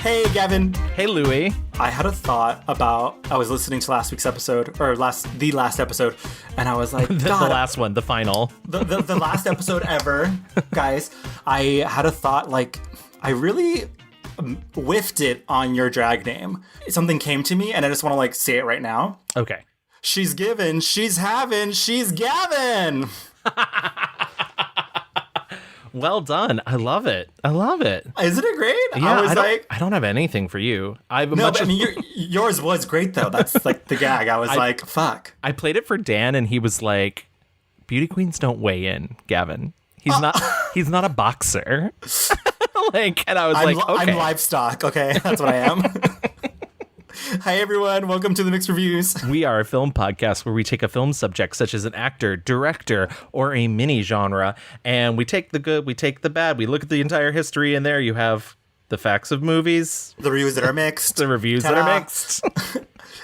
Hey, Gavin. Hey, Louie. I had a thought about, I was listening to last week's episode, or the last episode, and I was like, the last one, the final. The last episode ever, guys. I had a thought, like, I really whiffed it on your drag name. Something came to me, and I just want to, like, say it right now. Okay. She's giving, she's having, she's Gavin. Well done. I love it. I love it. Isn't it great? Yeah, I don't have anything for you. Yours was great, though. That's like the gag. I was like, fuck. I played it for Dan, and he was like, beauty queens don't weigh in, Gavin. He's not a boxer. And I was okay. I'm livestock, okay? That's what I am. Hi, everyone. Welcome to the Mixed Reviews. We are a film podcast where we take a film subject, such as an actor, director, or a mini genre, and we take the good, we take the bad, we look at the entire history, and there you have the facts of movies. The reviews that are mixed. The reviews that are mixed.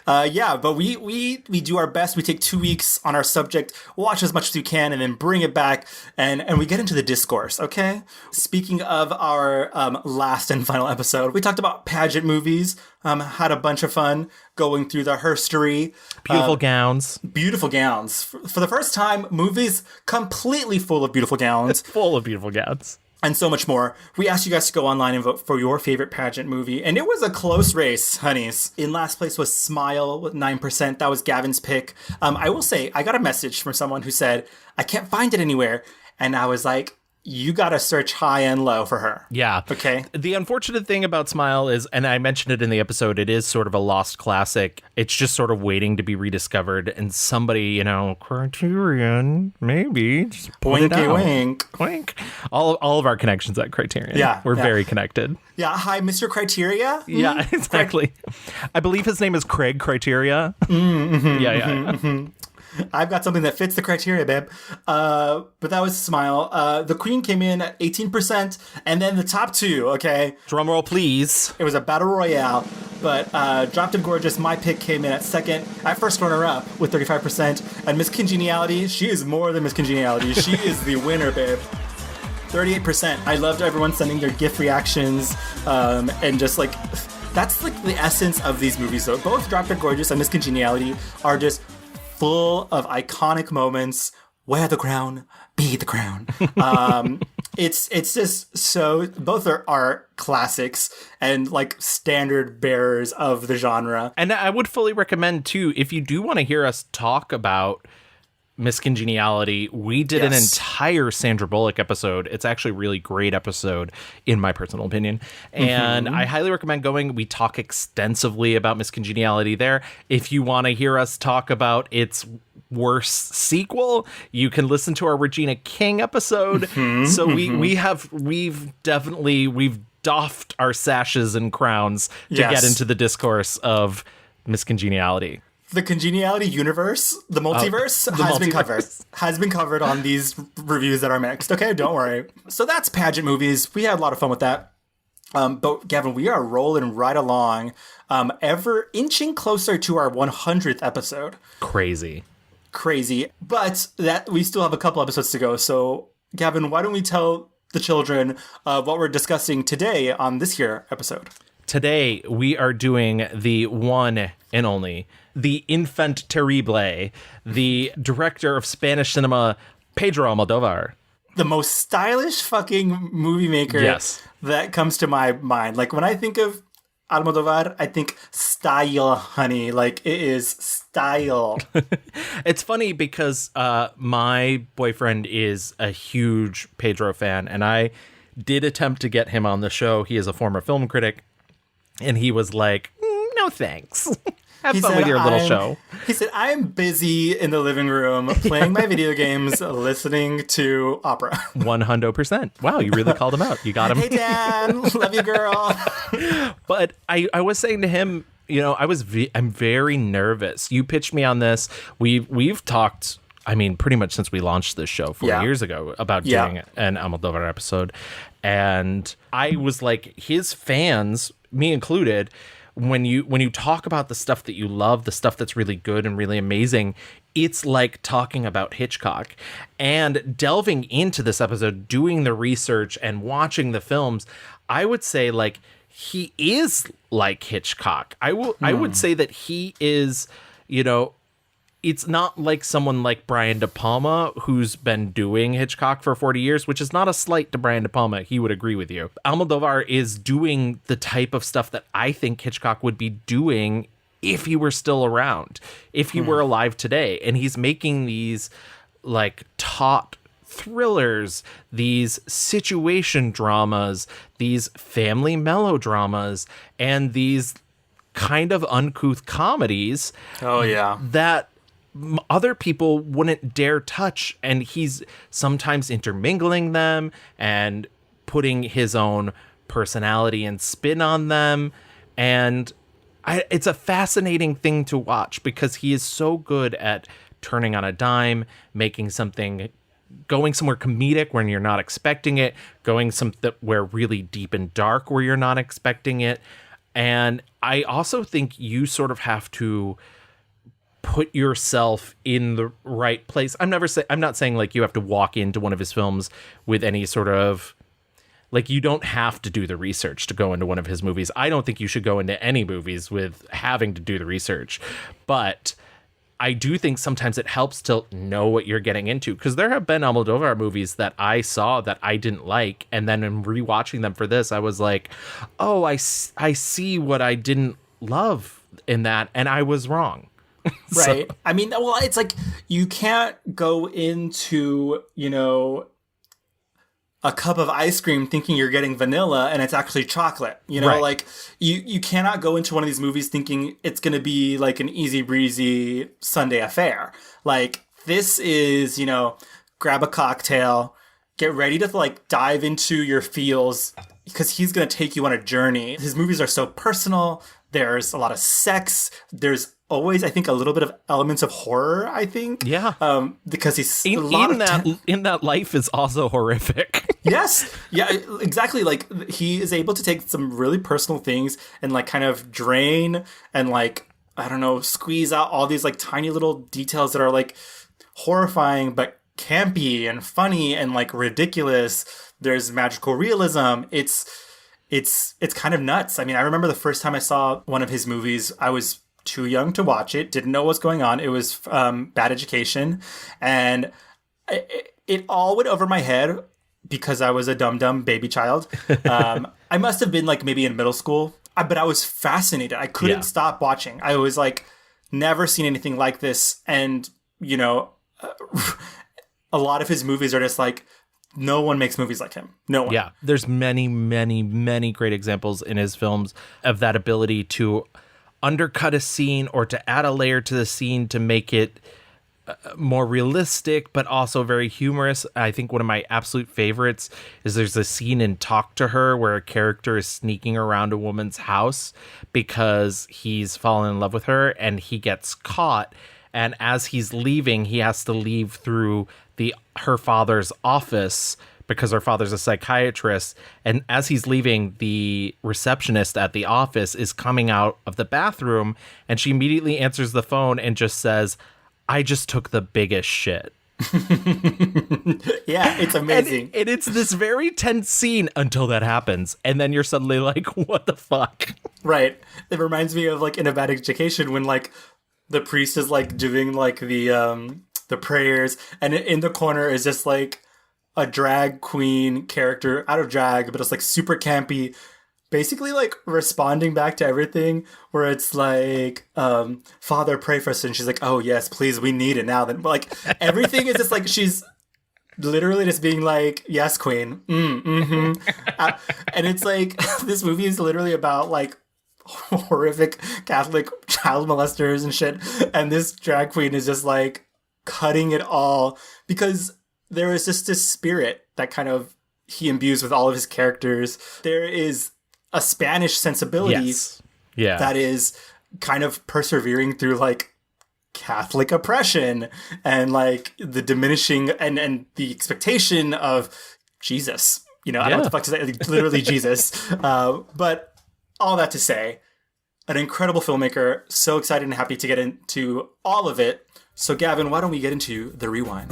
But we do our best. We take 2 weeks on our subject, watch as much as we can, and then bring it back, and we get into the discourse, okay? Speaking of our last and final episode, we talked about pageant movies, had a bunch of fun going through the herstory. Beautiful gowns. Beautiful gowns. For the first time, movies completely full of beautiful gowns. It's full of beautiful gowns. And so much more. We asked you guys to go online and vote for your favorite pageant movie, and it was a close race, honeys. In last place was Smile with 9%. That was Gavin's pick. I will say, I got a message from someone who said, I can't find it anywhere. And I was like, you gotta search high and low for her. Yeah. Okay. The unfortunate thing about Smile is, and I mentioned it in the episode, it is sort of a lost classic. It's just sort of waiting to be rediscovered. And somebody, Criterion, maybe, just put it out. Wink. Wink. All of our connections at Criterion. Yeah. We're very connected. Yeah. Hi, Mr. Criteria. Yeah, exactly. I believe his name is Craig Criteria. Mm-hmm, yeah. Mm-hmm. I've got something that fits the criteria, babe. But that was Smile. The Queen came in at 18%, and then the top two, okay? Drum roll, please. It was a battle royale, but Drop Dead Gorgeous, my pick, came in at second. At first runner-up with 35%. And Miss Congeniality, she is more than Miss Congeniality. She is the winner, babe. 38%. I loved everyone sending their GIF reactions, and just like, that's like the essence of these movies, though. Both Drop Dead Gorgeous and Miss Congeniality are just full of iconic moments. Wear the crown, be the crown. It's just so, both are classics and like standard bearers of the genre. And I would fully recommend too, if you do want to hear us talk about Miss Congeniality, we did an entire Sandra Bullock episode. It's actually a really great episode, in my personal opinion. And I highly recommend going. We talk extensively about Miss Congeniality there. If you want to hear us talk about its worst sequel, you can listen to our Regina King episode. So we've doffed our sashes and crowns to get into the discourse of Miss Congeniality. The Congeniality universe, the multiverse, has been covered on these reviews that are mixed. Okay, don't worry. So that's pageant movies. We had a lot of fun with that. But Gavin, we are rolling right along, ever inching closer to our 100th episode. Crazy. But that we still have a couple episodes to go. So Gavin, why don't we tell the children what we're discussing today on this here episode? Today, we are doing the one and only, the infant terrible, the director of Spanish cinema, Pedro Almodóvar. The most stylish fucking movie maker that comes to my mind. Like, when I think of Almodóvar, I think style, honey. Like, it is style. It's funny because my boyfriend is a huge Pedro fan, and I did attempt to get him on the show. He is a former film critic. And he was like, no thanks. Have fun with your little show. He said, I'm busy in the living room playing my video games, listening to opera. 100%. Wow, you really called him out. You got him. Hey, Dan. Love you, girl. But I was saying to him, I'm very nervous. You pitched me on this. We've talked, pretty much since we launched this show 4 years ago about doing an Almodóvar episode. And I was like, his fans, me included, when you talk about the stuff that you love, the stuff that's really good and really amazing, it's like talking about Hitchcock. And delving into this episode, doing the research and watching the films, I would say, like, he is like Hitchcock. I would say that he is, it's not like someone like Brian De Palma, who's been doing Hitchcock for 40 years, which is not a slight to Brian De Palma. He would agree with you. Almodóvar is doing the type of stuff that I think Hitchcock would be doing if he were still around, if he were alive today. And he's making these like taut thrillers, these situation dramas, these family melodramas, and these kind of uncouth comedies. Oh, yeah. That other people wouldn't dare touch, and he's sometimes intermingling them and putting his own personality and spin on them. And it's a fascinating thing to watch because he is so good at turning on a dime, making something, going somewhere comedic when you're not expecting it, going somewhere really deep and dark where you're not expecting it. And I also think you sort of have to put yourself in the right place. I'm not saying like you have to walk into one of his films with any sort of, like, you don't have to do the research to go into one of his movies. I don't think you should go into any movies with having to do the research. But I do think sometimes it helps to know what you're getting into, because there have been Almodóvar movies that I saw that I didn't like, and then in rewatching them for this, I was like, oh, I see what I didn't love in that, and I was wrong. Right. So. I mean, well, it's like you can't go into, a cup of ice cream thinking you're getting vanilla and it's actually chocolate. Right. Like you cannot go into one of these movies thinking it's going to be like an easy breezy Sunday affair. Like, this is, grab a cocktail, get ready to like dive into your feels, because he's going to take you on a journey. His movies are so personal. There's a lot of sex. There's always, I think, a little bit of elements of horror, I think. Yeah. Because he's in that life is also horrific. Yes. Yeah, exactly. Like, he is able to take some really personal things and like kind of drain and like, I don't know, squeeze out all these like tiny little details that are like horrifying but campy and funny and like ridiculous. There's magical realism. It's kind of nuts. I mean, I remember the first time I saw one of his movies, I was too young to watch it, didn't know what's going on. It was Bad Education, and it all went over my head because I was a dumb baby child. I must have been like maybe in middle school, but I was fascinated. I couldn't stop watching. I was like, never seen anything like this. And, a lot of his movies are just like, no one makes movies like him. No one. Yeah, there's many, many, many great examples in his films of that ability to undercut a scene or to add a layer to the scene to make it more realistic, but also very humorous. I think one of my absolute favorites is there's a scene in Talk to Her where a character is sneaking around a woman's house because he's fallen in love with her, and he gets caught. And as he's leaving, he has to leave through her father's office because her father's a psychiatrist. And as he's leaving, the receptionist at the office is coming out of the bathroom, and she immediately answers the phone and just says, "I just took the biggest shit." Yeah, it's amazing. And it's this very tense scene until that happens. And then you're suddenly like, what the fuck? Right. It reminds me of like in A Bad Education when like the priest is like doing like the prayers, and in the corner is just like a drag queen character out of drag, but it's like super campy, basically like responding back to everything, where it's like, Father, pray for us, and she's like, oh yes, please, we need it now. Then like everything is just like she's literally just being like, yes, queen. And it's like this movie is literally about like horrific Catholic child molesters and shit, and this drag queen is just like cutting it all, because there is just this spirit that kind of he imbues with all of his characters. There is a Spanish sensibility that is kind of persevering through like Catholic oppression and like the diminishing and the expectation of Jesus. I don't know what the fuck to say, like, literally Jesus. But all that to say, an incredible filmmaker. So excited and happy to get into all of it. So Gavin, why don't we get into the rewind?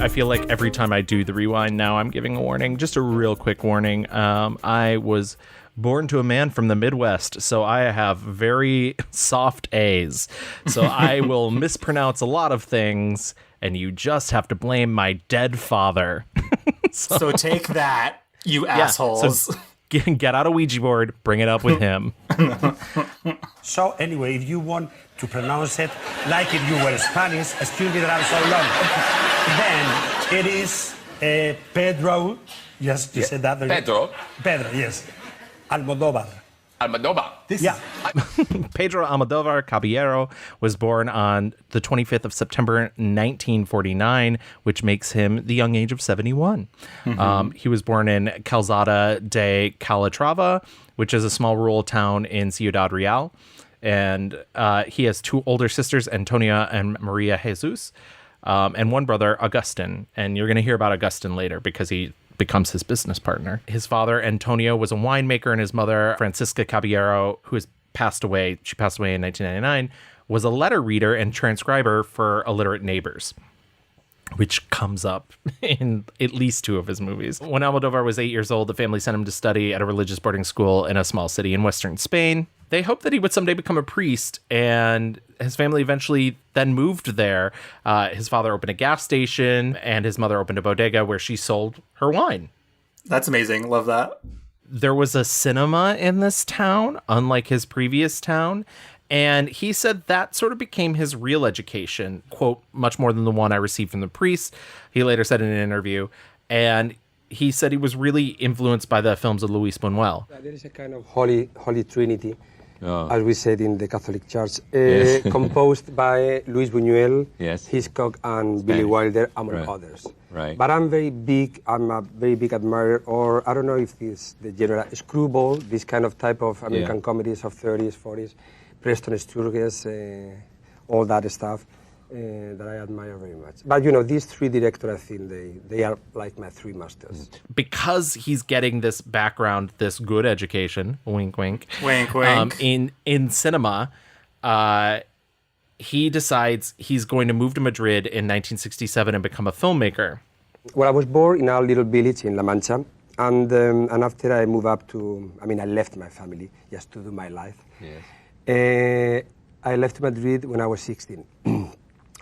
I feel like every time I do the rewind now, I'm giving a warning. Just a real quick warning. I was born to a man from the Midwest, so I have very soft A's. So I will mispronounce a lot of things, and you just have to blame my dead father. So take that, you assholes. So get out a Ouija board, bring it up with him. So anyway, if you want to pronounce it like if you were Spanish, excuse me that I'm so long, then it is Pedro. Yes, you said that. Pedro. Pedro, yes. Almodóvar. Almodóvar. Pedro Almodóvar Caballero was born on the 25th of September 1949, which makes him the young age of 71. He was born in Calzada de Calatrava, which is a small rural town in Ciudad Real. And he has two older sisters, Antonia and Maria Jesus, and one brother, Augustin. And you're going to hear about Augustin later because he becomes his business partner. His father, Antonio, was a winemaker, and his mother, Francisca Caballero, who has passed away, she passed away in 1999, was a letter reader and transcriber for illiterate neighbors, which comes up in at least two of his movies. When Almodóvar was 8 years old, the family sent him to study at a religious boarding school in a small city in western Spain. They hoped that he would someday become a priest, and his family eventually then moved there. His father opened a gas station, and his mother opened a bodega where she sold her wine. That's amazing. Love that. There was a cinema in this town, unlike his previous town. And he said that sort of became his real education, quote, much more than the one I received from the priest, he later said in an interview. And he said he was really influenced by the films of Luis Buñuel. There is a kind of holy trinity, as we said in the Catholic Church, composed by Luis Buñuel, Hitchcock, and Billy Wilder, among others. Right. But I'm a very big admirer, or I don't know if it's the general screwball, this kind of type of American comedies of 30s, 40s, Preston Sturges, all that stuff that I admire very much. But, you know, these three directors, I think they are like my three masters. Because he's getting this background, this good education, wink, wink. Wink, wink. In cinema, he decides he's going to move to Madrid in 1967 and become a filmmaker. Well, I was born in a little village in La Mancha, and after I moved up I left my family just to do my life. Yes. I left Madrid when I was 16.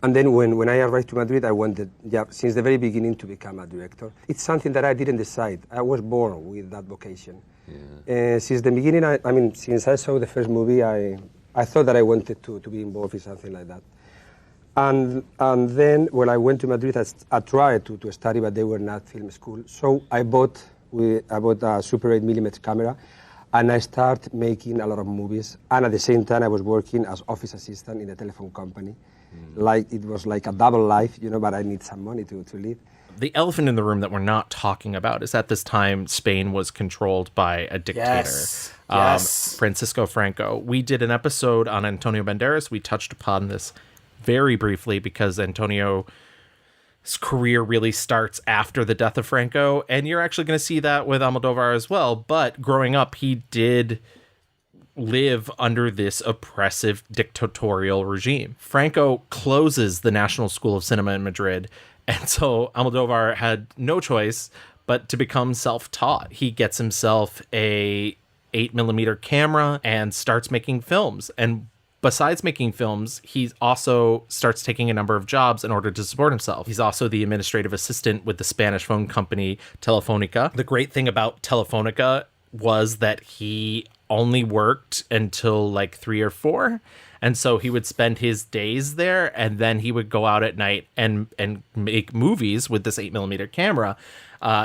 And then when I arrived to Madrid, I wanted, since the very beginning, to become a director. It's something that I didn't decide. I was born with that vocation. Yeah. Since the beginning, since I saw the first movie, I thought that I wanted to be involved in something like that. And then when I went to Madrid, I tried to study, but they were not film school. So I bought a Super 8mm camera, and I started making a lot of movies. And at the same time, I was working as office assistant in a telephone company. Like it was like a double life, but I need some money to live. The elephant in the room that we're not talking about is at this time, Spain was controlled by a dictator, Yes. Francisco Franco. We did an episode on Antonio Banderas. We touched upon this very briefly because Antonio's career really starts after the death of Franco. And you're actually going to see that with Almodóvar as well. But growing up, he did live under this oppressive dictatorial regime. Franco closes the National School of Cinema in Madrid, and so Almodóvar had no choice but to become self-taught. He gets himself a 8mm camera and starts making films. And besides making films, he also starts taking a number of jobs in order to support himself. He's also the administrative assistant with the Spanish phone company Telefónica. The great thing about Telefónica was that he only worked until like 3 or 4. And so he would spend his days there, and then he would go out at night and make movies with this 8mm camera.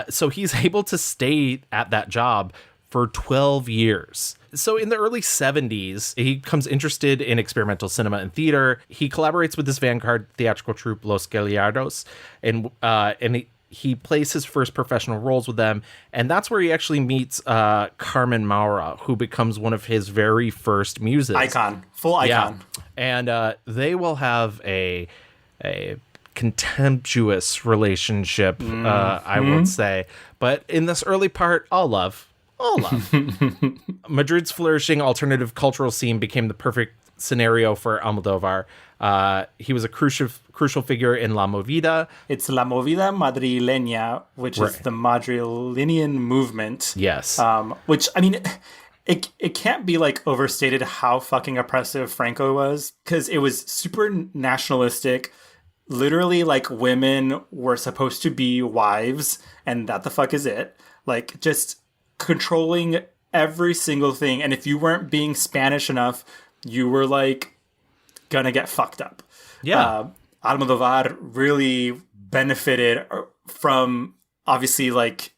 So he's able to stay at that job for 12 years. So in the early 70s, he becomes interested in experimental cinema and theater. He collaborates with this vanguard theatrical troupe, Los Gallardos, and he plays his first professional roles with them. And that's where he actually meets Carmen Maura, who becomes one of his very first muses. Icon. Full icon. Yeah. And they will have a contemptuous relationship, I would say. But in this early part, all love. Madrid's flourishing alternative cultural scene became the perfect scenario for Almodóvar. He was a crucial figure in La Movida. It's La Movida Madrileña, which is the Madrileñan movement. Yes. Which, I mean, it can't be like overstated how fucking oppressive Franco was, because it was super nationalistic. Literally, like, women were supposed to be wives, and that the fuck is it. Like, just controlling every single thing. And if you weren't being Spanish enough, you were, like, gonna get fucked up. Yeah. Almodóvar really benefited from, obviously, like,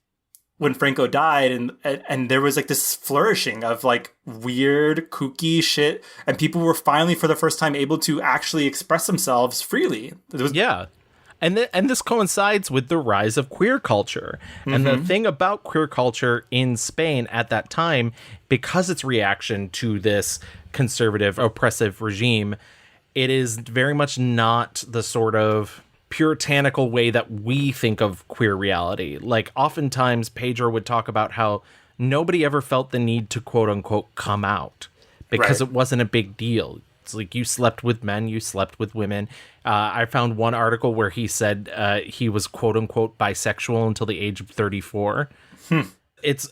when Franco died, and there was, like, this flourishing of, like, weird, kooky shit, and people were finally, for the first time, able to actually express themselves freely. Yeah. And this coincides with the rise of queer culture. And the thing about queer culture in Spain at that time, because its reaction to this conservative, oppressive regime, it is very much not the sort of puritanical way that we think of queer reality. Like, oftentimes Pedro would talk about how nobody ever felt the need to quote unquote come out because it wasn't a big deal. It's like, you slept with men, you slept with women. I found one article where he said he was quote unquote bisexual until the age of 34. It's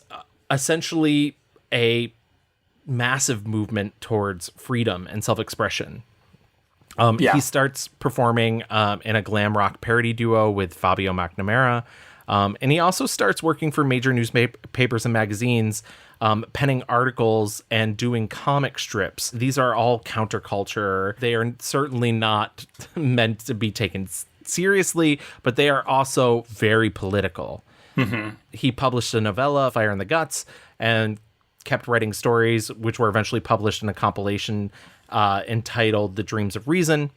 essentially a massive movement towards freedom and self-expression. He starts performing in a glam rock parody duo with Fabio McNamara. And he also starts working for major newspapers and magazines, penning articles and doing comic strips. These are all counterculture. They are certainly not meant to be taken seriously, but they are also very political. He published a novella, Fire in the Guts, and kept writing stories, which were eventually published in a compilation entitled The Dreams of Reason.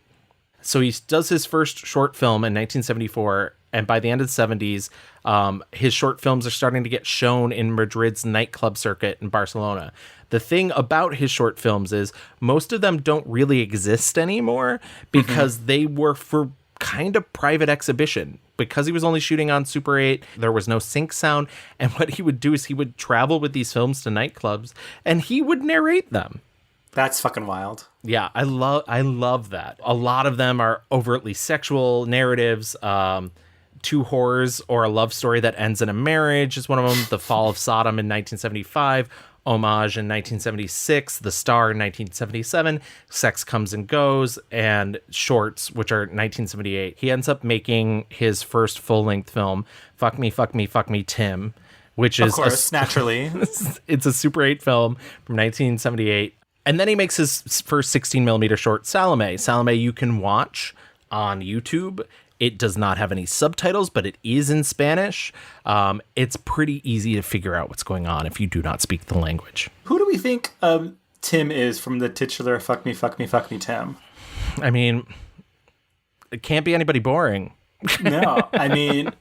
So he does his first short film in 1974, and by the end of the 70s, his short films are starting to get shown in Madrid's nightclub circuit in Barcelona. The thing about his short films is most of them don't really exist anymore because they were for kind of private exhibition. Because he was only shooting on Super 8, there was no sync sound, and what he would do is he would travel with these films to nightclubs, and he would narrate them. That's fucking wild. Yeah, I love that. A lot of them are overtly sexual narratives. Two Whores or A Love Story That Ends in a Marriage is one of them. The Fall of Sodom in 1975. Homage in 1976. The Star in 1977. Sex Comes and Goes. And Shorts, which are 1978. He ends up making his first full-length film, Fuck Me, Fuck Me, Fuck Me, Tim, which is... Of course, naturally. It's a Super 8 film from 1978. And then he makes his first 16mm short, Salome. Salome you can watch on YouTube. It does not have any subtitles, but it is in Spanish. It's pretty easy to figure out what's going on if you do not speak the language. Who do we think Tim is from the titular Fuck Me, Fuck Me, Fuck Me, Tim? I mean, it can't be anybody boring. No, I mean,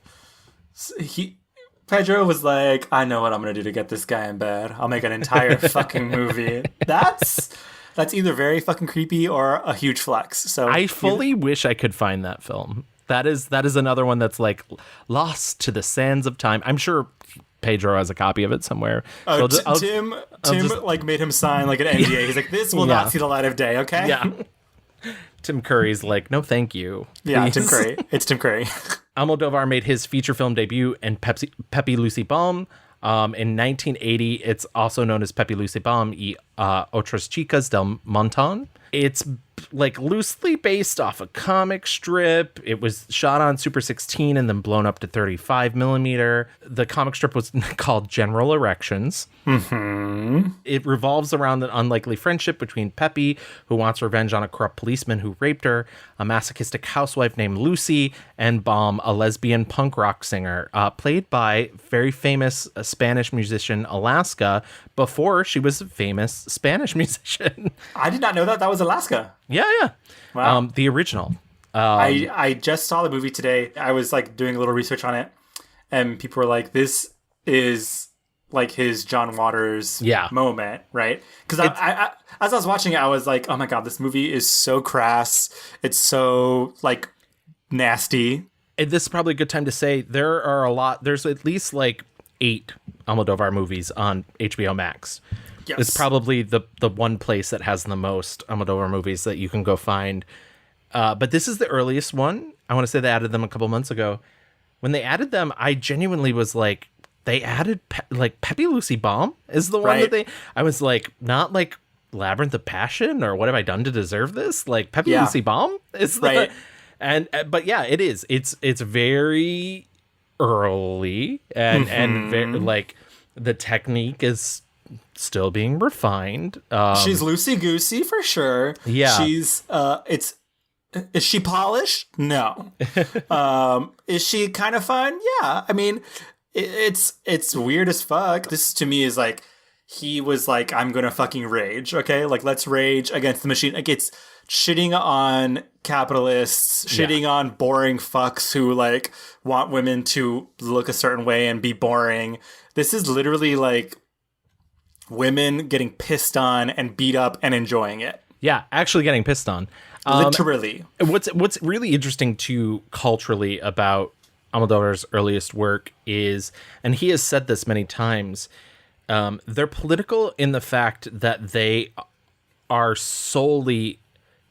Pedro was like, I know what I'm going to do to get this guy in bed. I'll make an entire fucking movie. That's either very fucking creepy or a huge flex. So I fully wish I could find that film. That is another one that's like lost to the sands of time. I'm sure Pedro has a copy of it somewhere. Oh, Tim like made him sign like an NDA. He's like, this will not see the light of day, okay? Yeah. Tim Curry's like, no, thank you. Yeah, please. Tim Curry. It's Tim Curry. Almodóvar made his feature film debut in Pepi Lucy Balm. In 1980, it's also known as Pepi Lucy Balm y Otras Chicas del Montón. It's like loosely based off a comic strip. It was shot on Super 16 and then blown up to 35mm. The comic strip was called General Erections. It revolves around an unlikely friendship between Pepi, who wants revenge on a corrupt policeman who raped her, a masochistic housewife named Luci, and Balm, a lesbian punk rock singer, played by very famous Spanish musician Alaska, before she was a famous Spanish musician. I did not know that was Alaska. Yeah. Wow. The original. I just saw the movie today. I was like doing a little research on it, and people were like, this is like his John Waters moment, right? Because I as I was watching it, I was like, oh my God, this movie is so crass. It's so like nasty. And this is probably a good time to say there's at least like 8 Almodóvar movies on HBO Max. Yes. It's probably the one place that has the most Almodóvar movies that you can go find. But this is the earliest one. I want to say they added them a couple months ago. When they added them, I genuinely was like, they added Pepi Luci Bomb is the one that I was like, not like Labyrinth of Passion or what have I done to deserve this? Like Pepi Luci Bomb is the, but yeah, it is. It's very early and very, like the technique is still being refined. She's loosey goosey for sure. Yeah, she's is she polished? No. Is she kind of fun? Yeah. I mean, it's weird as fuck. This to me is like, he was like, I'm gonna fucking rage, okay? Like, let's rage against the machine. Like, it's shitting on capitalists, shitting on boring fucks who, like, want women to look a certain way and be boring. This is literally, like, women getting pissed on and beat up and enjoying it. Yeah, actually getting pissed on. Literally. What's really interesting, too, culturally about Almodóvar's earliest work is, and he has said this many times, they're political in the fact that they are solely,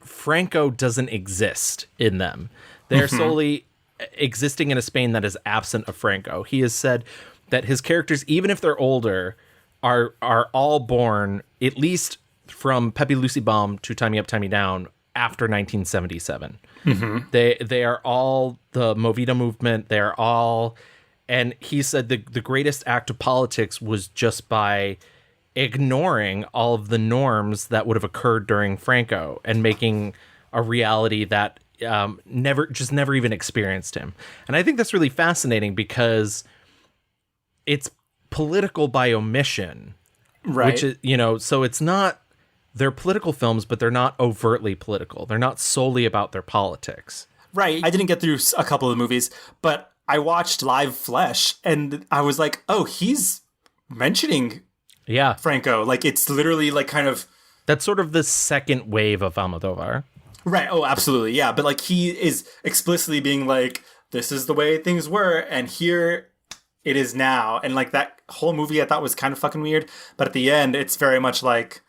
Franco doesn't exist in them. They're solely existing in a Spain that is absent of Franco. He has said that his characters, even if they're older, are all born, at least from Pepi Luci Bomb to Tie Me Up, Tie Me Down, after 1977. They are all the Movida movement. They're all, and he said the greatest act of politics was just by ignoring all of the norms that would have occurred during Franco and making a reality that never even experienced him. And I think that's really fascinating because it's political by omission, right? Which is, so it's not. They're political films, but they're not overtly political. They're not solely about their politics. Right. I didn't get through a couple of the movies, but I watched Live Flesh, and I was like, oh, he's mentioning Franco. Like, it's literally, like, kind of... That's sort of the second wave of Almodóvar. Right. Oh, absolutely. Yeah. But, like, he is explicitly being like, this is the way things were, and here it is now. And, like, that whole movie I thought was kind of fucking weird. But at the end, it's very much like...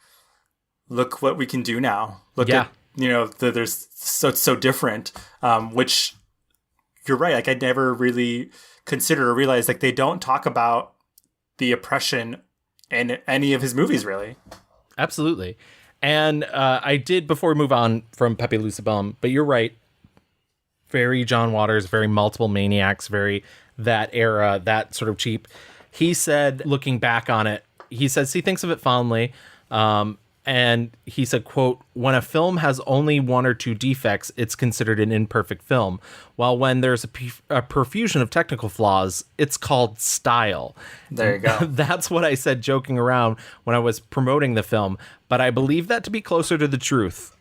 Look what we can do now. Look at, there's so different, which you're right. Like, I never really considered or realized, like, they don't talk about the oppression in any of his movies, really. Absolutely. And I did, before we move on from Pepi Luci Bomb, but you're right. Very John Waters, very Multiple Maniacs, very that era, that sort of cheap. He said, looking back on it, he says he thinks of it fondly. And he said, quote, when a film has only one or two defects, it's considered an imperfect film. While when there's a profusion of technical flaws, it's called style. There you go. That's what I said joking around when I was promoting the film. But I believe that to be closer to the truth.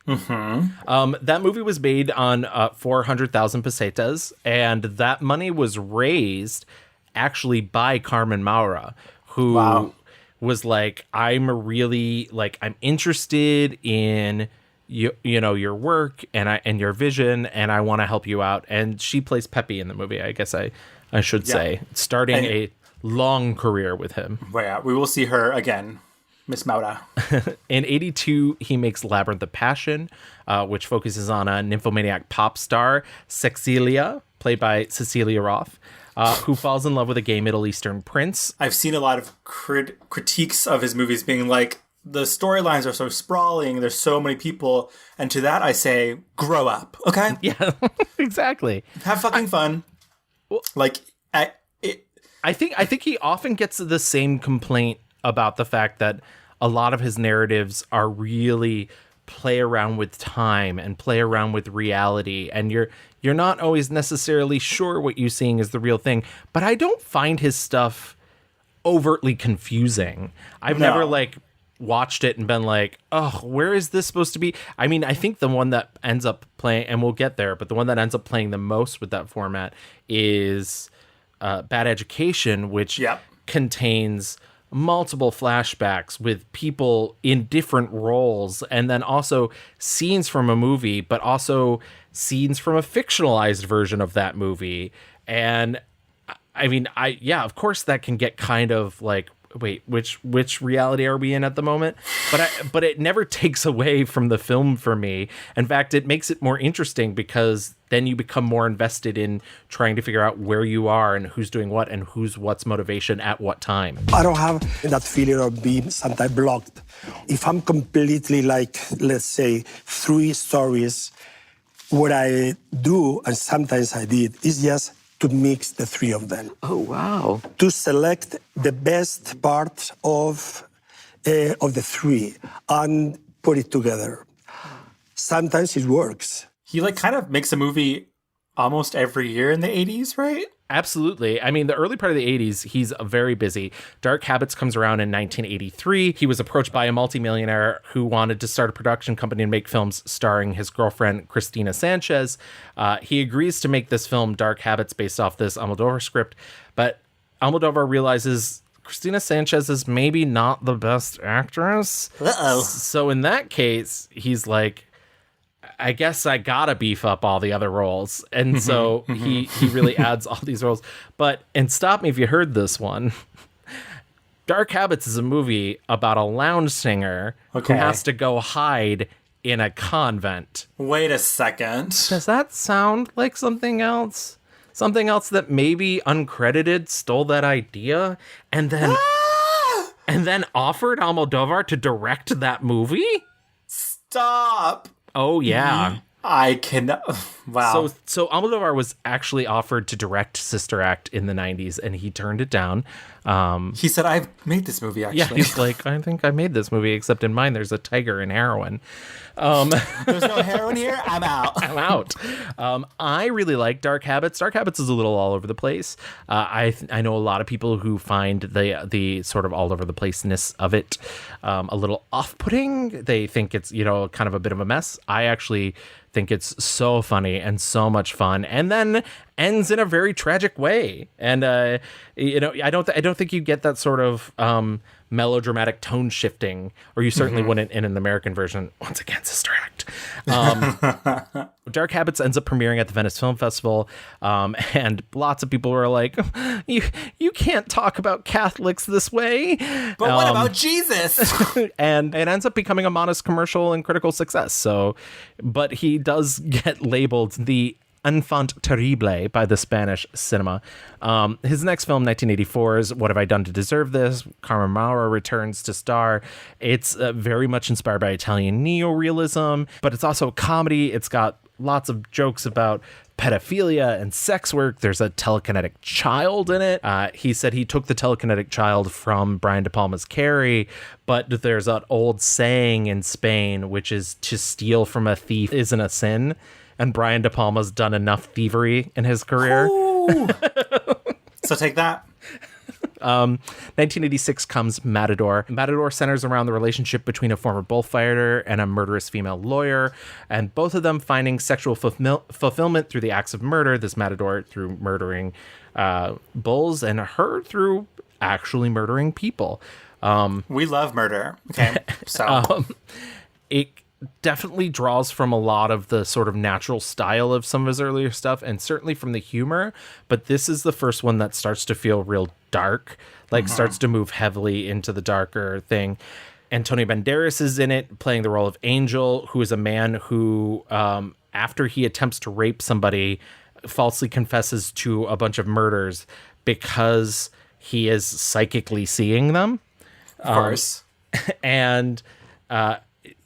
That movie was made on 400,000 pesetas. And that money was raised actually by Carmen Maura, who... Wow. Was like, I'm interested in your work and your vision, and I want to help you out. And she plays Pepi in the movie, I guess I should say, starting a long career with him. Well, yeah, we will see her again, Miss Maura. In 1982, he makes Labyrinth of Passion, which focuses on a nymphomaniac pop star, Sexilia, played by Cecilia Roth. Who falls in love with a gay Middle Eastern prince. I've seen a lot of critiques of his movies being like, the storylines are so sprawling, there's so many people, and to that I say, grow up, okay? Yeah, exactly. Have fucking fun. I think he often gets the same complaint about the fact that a lot of his narratives are really play around with time and play around with reality, and you're not always necessarily sure what you're seeing is the real thing. But I don't find his stuff overtly confusing. I've never watched it and been like, oh, where is this supposed to be? I mean, I think the one that ends up playing, and we'll get there, but the one that ends up playing the most with that format is Bad Education, which contains multiple flashbacks with people in different roles, and then also scenes from a movie, but also scenes from a fictionalized version of that movie. And I mean, of course that can get kind of like wait, which reality are we in at the moment? But it never takes away from the film for me. In fact, it makes it more interesting because then you become more invested in trying to figure out where you are and who's doing what and what's motivation at what time. I don't have that feeling of being sometimes blocked. If I'm completely like, let's say, 3 stories, what I do, and sometimes I did, is just to mix the 3 of them. Oh, wow. To select the best part of the 3 and put it together. Sometimes it works. He like kind of makes a movie almost every year in the 80s, right? Absolutely. I mean, the early part of the 80s, he's very busy. Dark Habits comes around in 1983. He was approached by a multimillionaire who wanted to start a production company and make films starring his girlfriend, Cristina Sanchez. He agrees to make this film, Dark Habits, based off this Almodóvar script. But Almodóvar realizes Cristina Sanchez is maybe not the best actress. Uh-oh. So in that case, he's like, I guess I gotta beef up all the other roles. And so he really adds all these roles. But, and stop me if you heard this one, Dark Habits is a movie about a lounge singer who has to go hide in a convent. Wait a second. Does that sound like something else? Something else that maybe uncredited stole that idea and then offered Almodóvar to direct that movie? Stop. Oh, yeah. I can. Wow. So Almodóvar was actually offered to direct Sister Act in the 90s, and he turned it down. He said, I've made this movie, actually. Yeah, he's like, I think I made this movie, except in mine there's a tiger and heroin. There's no heroin here? I'm out. I'm out. I really like Dark Habits. Dark Habits is a little all over the place. I know a lot of people who find the sort of all over the placeness of it a little off-putting. They think it's, kind of a bit of a mess. I actually think it's so funny and so much fun, and then ends in a very tragic way. And I don't think you get that sort of melodramatic tone shifting, or you certainly wouldn't in an American version. Once again, Sister Act. Dark Habits ends up premiering at the Venice Film Festival, and lots of people were like, you can't talk about Catholics this way. But what about Jesus? And it ends up becoming a modest commercial and critical success. But he does get labeled the enfant terrible by the Spanish cinema. His next film, 1984, is What Have I Done to Deserve This? Carmen Maura returns to star. It's very much inspired by Italian neorealism, but it's also a comedy. It's got lots of jokes about pedophilia and sex work. There's a telekinetic child in it. He said he took the telekinetic child from Brian De Palma's Carrie, but there's an old saying in Spain, which is to steal from a thief isn't a sin. And Brian De Palma's done enough thievery in his career. So take that. 1986 comes Matador. Matador centers around the relationship between a former bullfighter and a murderous female lawyer, and both of them finding sexual fulfillment through the acts of murder. This Matador through murdering bulls, and her through actually murdering people. We love murder. Okay, so it definitely draws from a lot of the sort of natural style of some of his earlier stuff, and certainly from the humor, but this is the first one that starts to feel real dark, starts to move heavily into the darker thing. Antonio Banderas is in it, playing the role of Angel, who is a man who, after he attempts to rape somebody, falsely confesses to a bunch of murders because he is psychically seeing them. Of course. And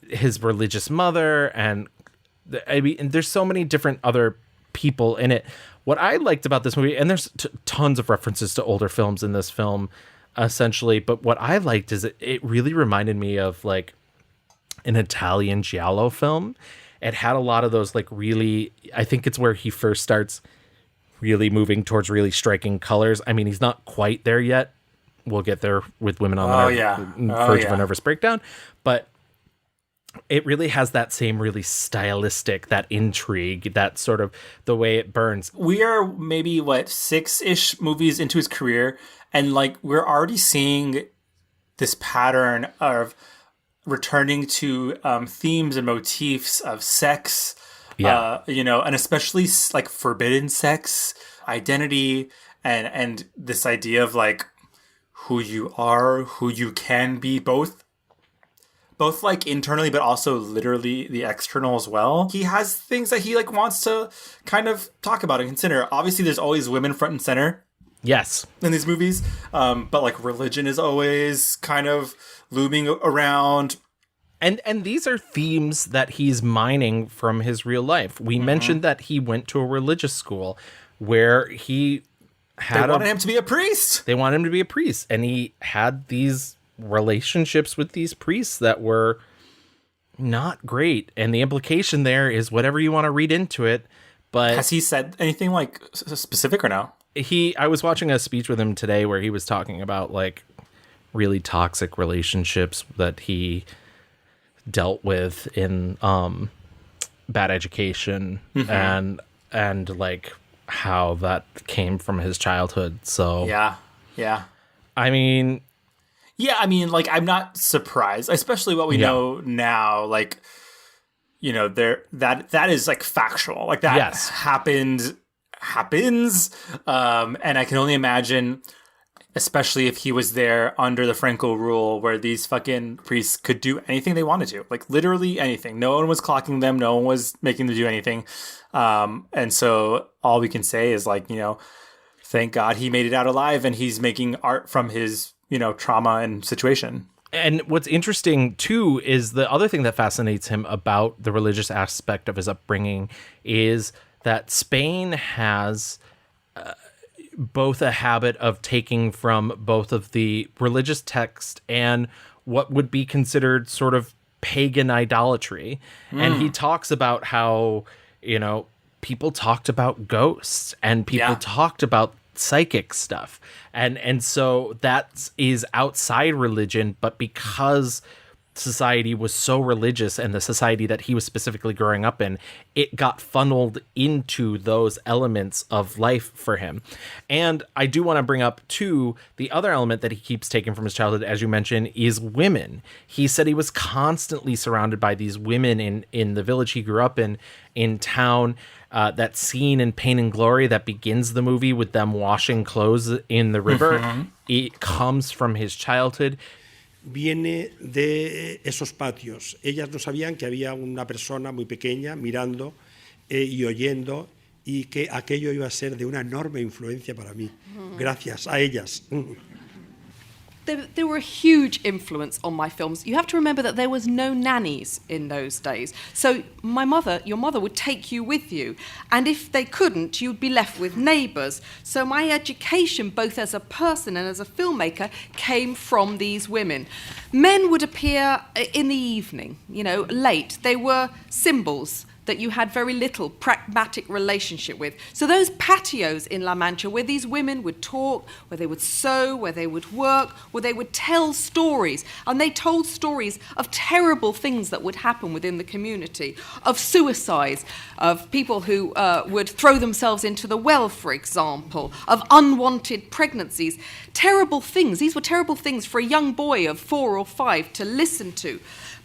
his religious mother, and there's so many different other people in it. What I liked about this movie, and there's tons of references to older films in this film, essentially, but what I liked is it really reminded me of like an Italian giallo film. It had a lot of those really, I think it's where he first starts really moving towards really striking colors. I mean, he's not quite there yet. We'll get there with Women on the Verge of a Nervous Breakdown, but it really has that same really stylistic, that intrigue, that sort of the way it burns. We are maybe 6-ish movies into his career, and we're already seeing this pattern of returning to themes and motifs of sex, and especially forbidden sex, identity, and this idea of who you are, who you can be, both like internally, but also literally the external as well. He has things that he like wants to kind of talk about and consider. Obviously, there's always women front and center. Yes. In these movies. But like religion is always kind of looming around. And these are themes that he's mining from his real life. We mentioned that he went to a religious school where he had They wanted him to be a priest. They wanted him to be a priest. And he had these relationships with these priests that were not great. And the implication there is whatever you want to read into it. But has he said anything like specific or no? I was watching a speech with him today where he was talking about like really toxic relationships that he dealt with in bad education and like how that came from his childhood. So yeah. I mean, like I'm not surprised, especially what we know now. Like, you know, that is like factual. Like that happens. And I can only imagine, especially if he was there under the Franco rule where these fucking priests could do anything they wanted to, like literally anything. No one was clocking them. No one was making them do anything. And so all we can say is like, you know, thank God he made it out alive and he's making art from his, you know, trauma and situation. And what's interesting too is the other thing that fascinates him about the religious aspect of his upbringing is that Spain has both a habit of taking from both of the religious text and what would be considered sort of pagan idolatry. And he talks about how, you know, people talked about ghosts and people talked about psychic stuff. And so that is outside religion, but because society was so religious and the society that he was specifically growing up in, it got funneled into those elements of life for him. And I do want to bring up too, the other element that he keeps taking from his childhood, as you mentioned, is women. He said he was constantly surrounded by these women in the village he grew up in town. That scene in Pain and Glory that begins the movie with them washing clothes in the river, it comes from his childhood. Viene de esos patios. Ellas no sabían que había una persona muy pequeña mirando y oyendo y que aquello iba a ser de una enorme influencia para mí. Gracias a ellas. They were a huge influence on my films. You have to remember that there was no nannies in those days. So your mother would take you with you. And if they couldn't, you'd be left with neighbours. So my education, both as a person and as a filmmaker, came from these women. Men would appear in the evening, you know, late. They were symbols that you had very little pragmatic relationship with. So those patios in La Mancha where these women would talk, where they would sew, where they would work, where they would tell stories. And they told stories of terrible things that would happen within the community, of suicides, of people who would throw themselves into the well, for example, of unwanted pregnancies. Terrible things. These were terrible things for a young boy of 4 or 5 to listen to.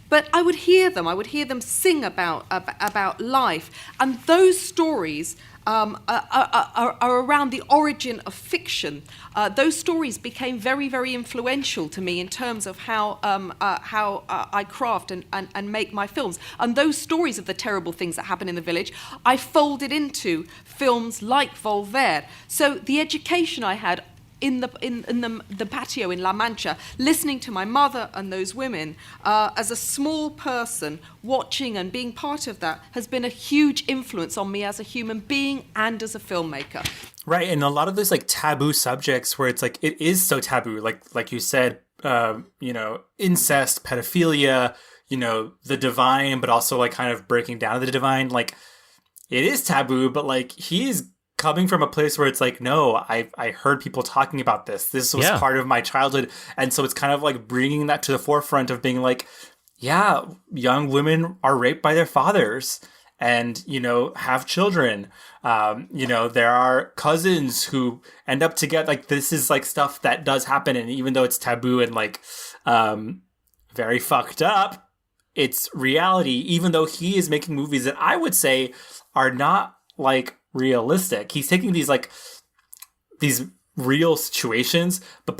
But I would hear them sing about life. And those stories are around the origin of fiction. Those stories became very, very influential to me in terms of how I craft and make my films. And those stories of the terrible things that happen in the village, I folded into films like Volver. So the education I had in the patio in La Mancha, listening to my mother and those women, as a small person, watching and being part of that, has been a huge influence on me as a human being and as a filmmaker. Right, and a lot of those like taboo subjects where it's like it is so taboo, like you said, you know, incest, pedophilia, you know, the divine, but also like kind of breaking down the divine. Like it is taboo, but like he's coming from a place where it's like, no, I heard people talking about this. This was part of my childhood. And so it's kind of like bringing that to the forefront of being like, yeah, young women are raped by their fathers and, you know, have children. You know, there are cousins who end up together. Like this is like stuff that does happen. And even though it's taboo and like very fucked up, it's reality, even though he is making movies that I would say are not like realistic. He's taking these real situations, but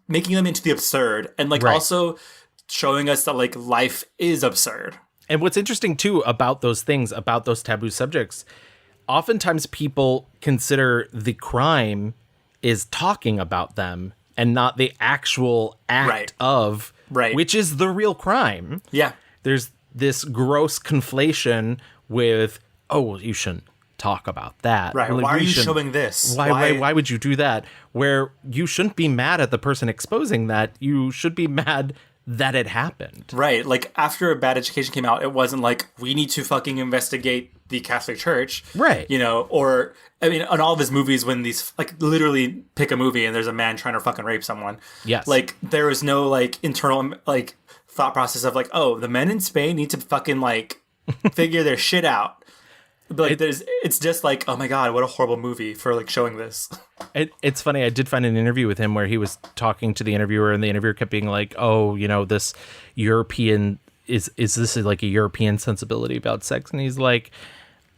making them into the absurd, and like Right. also showing us that like life is absurd. And what's interesting too about those things, about those taboo subjects, oftentimes people consider the crime is talking about them and not the actual act Right. of, Right. which is the real crime. Yeah. There's this gross conflation with, oh, well, you shouldn't talk about that. Right. Well, Why are we you shouldn't- showing this? Why would you do that? Where you shouldn't be mad at the person exposing that. You should be mad that it happened. Right. Like after A Bad Education came out, it wasn't like we need to fucking investigate the Catholic Church. Right. You know, or I mean, on all of his movies, when these like literally pick a movie and there's a man trying to fucking rape someone. Yes. Like there was no like internal like thought process of like, oh, the men in Spain need to fucking like figure their shit out. But like it's just like, oh my God, what a horrible movie for like showing this. It's funny. I did find an interview with him where he was talking to the interviewer, and the interviewer kept being like, "Oh, you know, this European is this like a European sensibility about sex?" And he's like,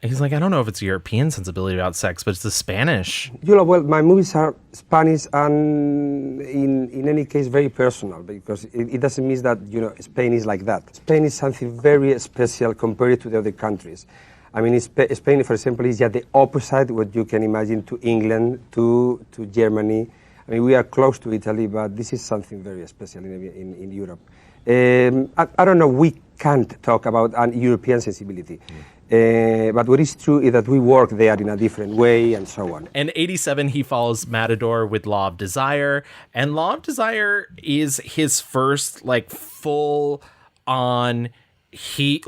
I don't know if it's a European sensibility about sex, but it's the Spanish. You know, well, my movies are Spanish and in any case very personal, because it doesn't mean that, you know, Spain is like that. Spain is something very special compared to the other countries. I mean, Spain, for example, is just the opposite what you can imagine to England, to Germany. I mean, we are close to Italy, but this is something very special in Europe. I don't know, we can't talk about an European sensibility. But what is true is that we work there in a different way and so on. And 87, he follows Matador with Law of Desire. And Law of Desire is his first, like, full on, he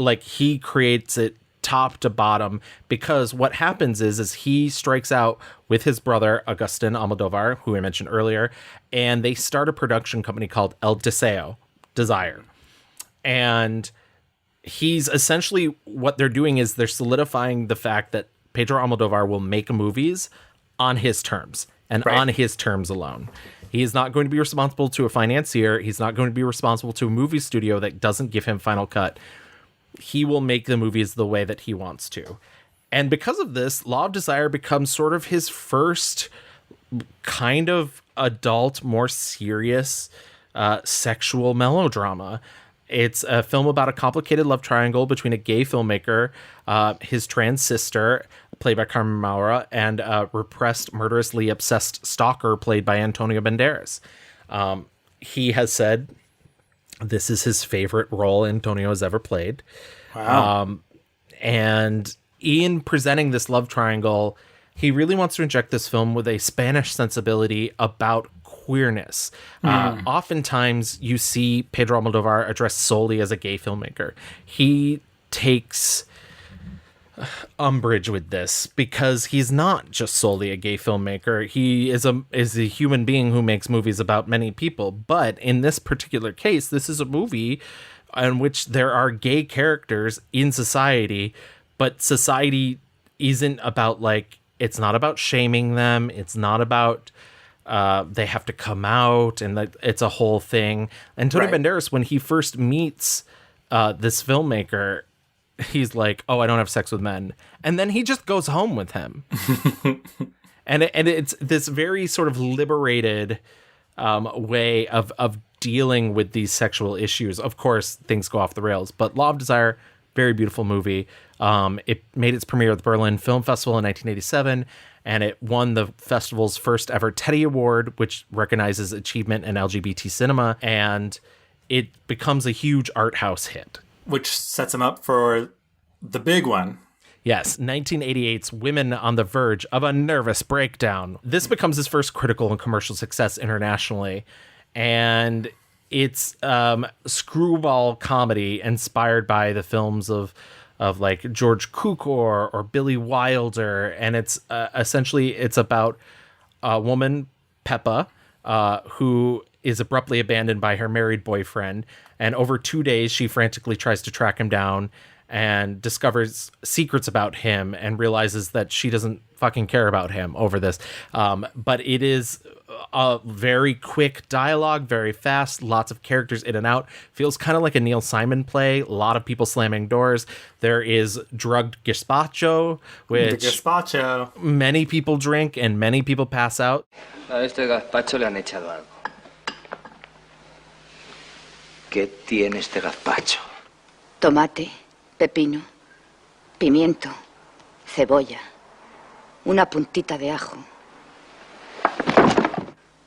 creates it top to bottom, because what happens is he strikes out with his brother, Agustin Almodóvar, who I mentioned earlier, and they start a production company called El Deseo, Desire. And he's essentially, what they're doing is they're solidifying the fact that Pedro Almodóvar will make movies on his terms and Right. on his terms alone. He is not going to be responsible to a financier. He's not going to be responsible to a movie studio that doesn't give him final cut. He will make the movies the way that he wants to. And because of this, Law of Desire becomes sort of his first kind of adult, more serious sexual melodrama. It's a film about a complicated love triangle between a gay filmmaker, his trans sister, played by Carmen Maura, and a repressed, murderously obsessed stalker, played by Antonio Banderas. He has said this is his favorite role Antonio has ever played. Wow. And in presenting this love triangle, he really wants to inject this film with a Spanish sensibility about queerness. Oftentimes you see Pedro Almodóvar addressed solely as a gay filmmaker. He takes umbrage with this because he's not just solely a gay filmmaker. He is a human being who makes movies about many people. But in this particular case, this is a movie in which there are gay characters in society, but society isn't about, like, it's not about shaming them. It's not about they have to come out, and it's a whole thing. Antonio Right. Banderas, when he first meets this filmmaker, he's like, "Oh, I don't have sex with men," and then he just goes home with him. and it's this very sort of liberated way of dealing with these sexual issues. Of course, things go off the rails, but Law of Desire, very beautiful movie. It made its premiere at the Berlin Film Festival in 1987, and it won the festival's first ever Teddy Award, which recognizes achievement in LGBT cinema, and it becomes a huge art house hit. Which sets him up for the big one. Yes, 1988's Women on the Verge of a Nervous Breakdown. This becomes his first critical and commercial success internationally, and it's screwball comedy inspired by the films of like George Cukor or Billy Wilder, and it's essentially it's about a woman, Peppa, who is abruptly abandoned by her married boyfriend, and over 2 days she frantically tries to track him down and discovers secrets about him and realizes that she doesn't fucking care about him over this. But it is very quick dialogue, very fast, lots of characters in and out. Feels kind of like a Neil Simon play. A lot of people slamming doors. There is drugged gazpacho, which many people drink and many people pass out. A este gazpacho le han echado algo. ¿Qué tiene este gazpacho? Tomate, pepino, pimiento, cebolla, una puntita de ajo,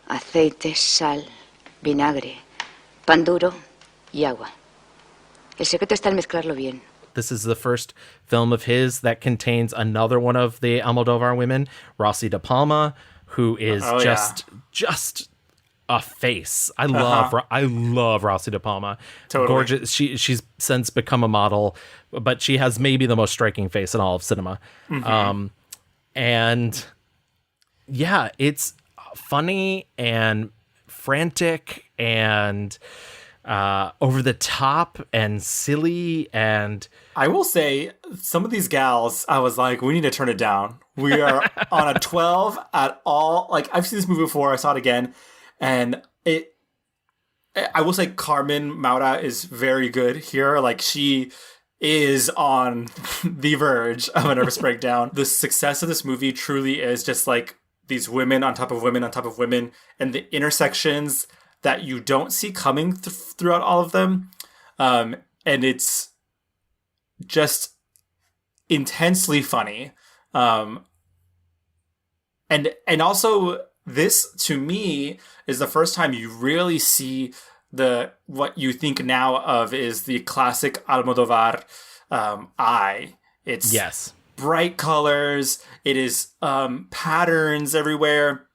aceite, sal, vinagre, pan duro y agua. El secreto está en mezclarlo bien. This is the first film of his that contains another one of the Almodóvar women, Rossi de Palma, who is just a face. I love Rossi de Palma. Totally. Gorgeous. She's since become a model, but she has maybe the most striking face in all of cinema. And yeah, it's funny and frantic and over the top and silly. And I will say, some of these gals, I was like, we need to turn it down. We are on a 12 at all. Like, I've seen this movie before. I saw it again. And I will say Carmen Maura is very good here. Like, she is on the verge of a nervous breakdown. The success of this movie truly is just like these women on top of women on top of women, and the intersections that you don't see coming throughout all of them. And it's just intensely funny. And also, this to me is the first time you really see what you think now of is the classic Almodóvar eye. It's bright colors. It is patterns everywhere.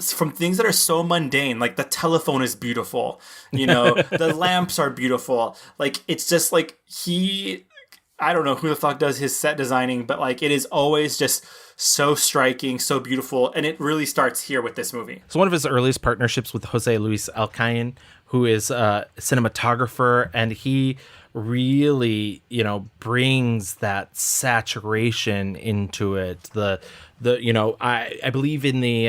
From things that are so mundane, like the telephone is beautiful, the lamps are beautiful. Like, it's just like I don't know who the fuck does his set designing, but like it is always just so striking, so beautiful. And it really starts here with this movie. So one of his earliest partnerships with Jose Luis Alcain, who is a cinematographer, and he really, brings that saturation into it. I believe in the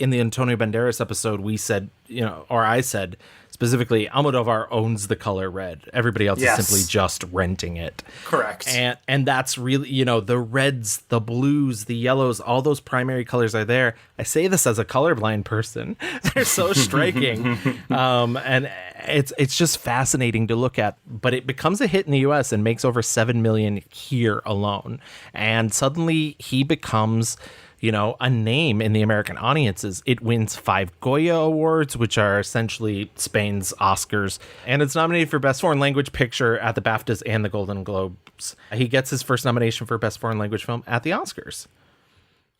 Antonio Banderas episode, we said, or I said specifically, Almodóvar owns the color red. Everybody else is simply just renting it. Correct. And that's really, the reds, the blues, the yellows, all those primary colors are there. I say this as a colorblind person. They're so striking. And it's just fascinating to look at. But it becomes a hit in the US and makes over 7 million here alone. And suddenly he becomes a name in the American audiences. It wins 5 Goya Awards, which are essentially Spain's Oscars, and it's nominated for Best Foreign Language Picture at the BAFTAs and the Golden Globes. He gets his first nomination for Best Foreign Language Film at the Oscars.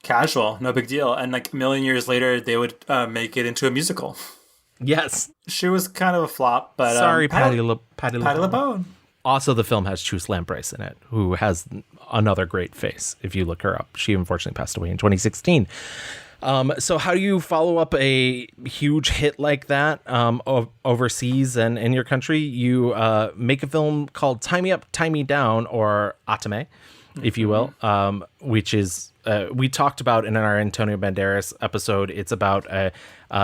Casual, no big deal. And like a million years later, they would make it into a musical. Yes. She was kind of a flop, but... Sorry, Patti LuPone. Also, the film has Chus Lampreis in it, who has another great face, if you look her up. She unfortunately passed away in 2016. So how do you follow up a huge hit like that overseas and in your country? You make a film called Tie Me Up, Tie Me Down, or Atame, if you will, which is... we talked about in our Antonio Banderas episode. It's about a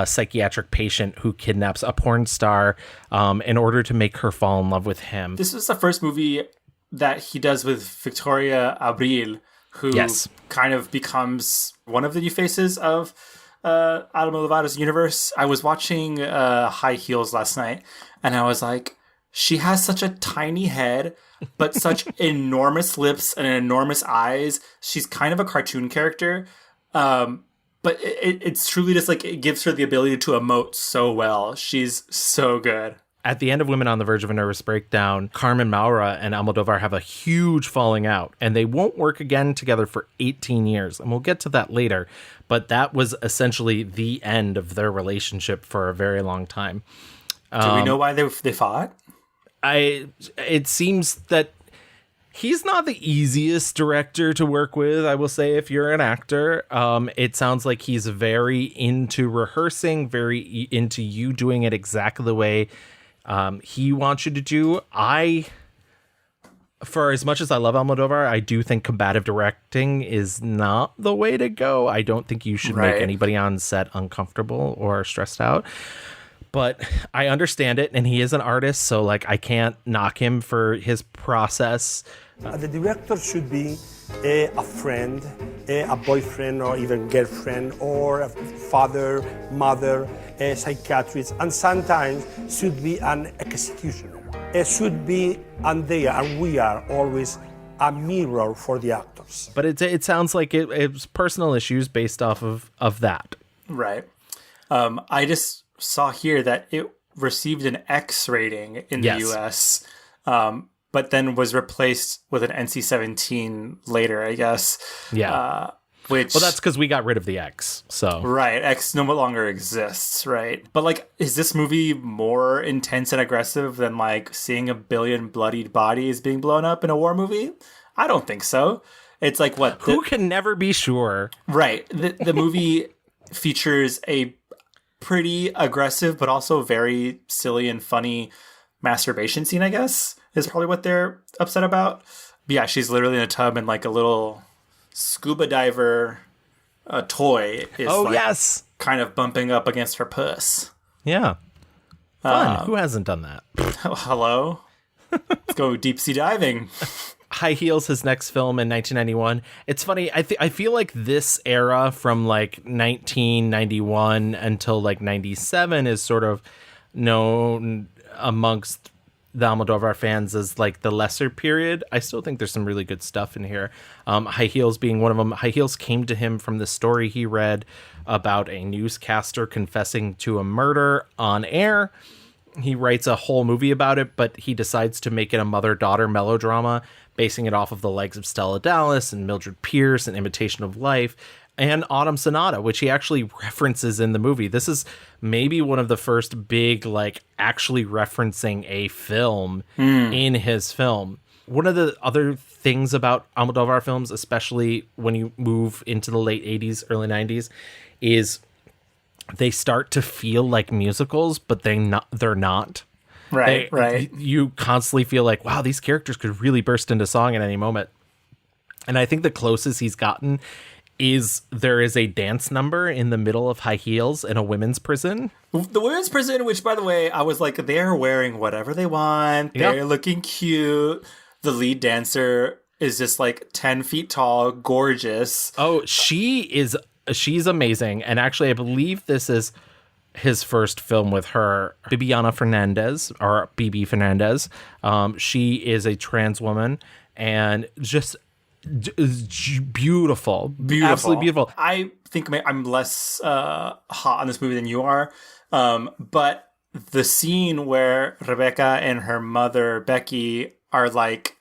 psychiatric patient who kidnaps a porn star in order to make her fall in love with him. This is the first movie that he does with Victoria Abril, who kind of becomes one of the new faces of Almodóvar's universe. I was watching High Heels last night, and I was like, she has such a tiny head, but such enormous lips and enormous eyes. She's kind of a cartoon character. But it's truly just like, it gives her the ability to emote so well. She's so good. At the end of Women on the Verge of a Nervous Breakdown, Carmen Maura and Almodóvar have a huge falling out, and they won't work again together for 18 years. And we'll get to that later. But that was essentially the end of their relationship for a very long time. Do we know why they fought? It seems that he's not the easiest director to work with, I will say, if you're an actor. It sounds like he's very into rehearsing, very into you doing it exactly the way he wants you to do. I For as much as I love Almodóvar, I do think combative directing is not the way to go. I don't think you should make anybody on set uncomfortable or stressed out. But I understand it, and he is an artist, so like I can't knock him for his process. The director should be a friend, a boyfriend, or even girlfriend, or a father, mother, a psychiatrist, and sometimes should be an executioner. It should be, and we are always a mirror for the actors. But it sounds like it's personal issues based off of that. Right. I just saw here that it received an X rating in the US, but then was replaced with an NC-17 later, I guess. Yeah. Well, that's because we got rid of the X. So right, X no longer exists, right? But like, is this movie more intense and aggressive than like seeing a billion bloodied bodies being blown up in a war movie? I don't think so. It's like what? Who can never be sure? Right. The movie features a pretty aggressive, but also very silly and funny masturbation scene, I guess, is probably what they're upset about. But yeah, she's literally in a tub and like a little scuba diver toy is kind of bumping up against her puss. Yeah. Fun. Who hasn't done that? Hello? Let's go deep sea diving. High Heels, his next film in 1991. It's funny. I feel like this era from like 1991 until like 97 is sort of known amongst the Almodóvar fans as like the lesser period. I still think there's some really good stuff in here. High Heels being one of them. High Heels came to him from the story he read about a newscaster confessing to a murder on air. He writes a whole movie about it, but he decides to make it a mother-daughter melodrama, basing it off of The Legs of Stella Dallas and Mildred Pierce and Imitation of Life and Autumn Sonata, which he actually references in the movie. This is maybe one of the first big, like, actually referencing a film in his film. One of the other things about Almodóvar films, especially when you move into the late 80s, early 90s, is they start to feel like musicals, but they're not. Right. You constantly feel like, wow, these characters could really burst into song at any moment. And I think the closest he's gotten is there is a dance number in the middle of High Heels in a women's prison. The women's prison, which, by the way, I was like, they're wearing whatever they want. They're looking cute. The lead dancer is just like 10 feet tall, gorgeous. Oh, she's amazing. And actually, I believe this is his first film with her, Bibiana Fernandez, or Bibi Fernandez. She is a trans woman and just beautiful, absolutely beautiful. I think I'm less hot on this movie than you are, but the scene where Rebecca and her mother Becky are like,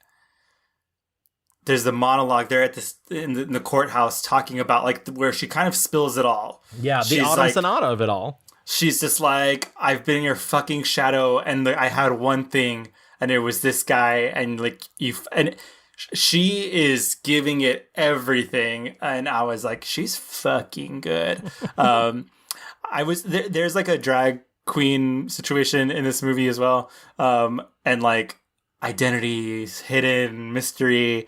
there's the monologue there at this in the courthouse talking about like where she kind of spills it all. Yeah, the Autumn Sonata of it all. She's just like, I've been in your fucking shadow, and I had one thing, and it was this guy, and like she is giving it everything, and I was like, she's fucking good. There's like a drag queen situation in this movie as well, and like identities, hidden mystery.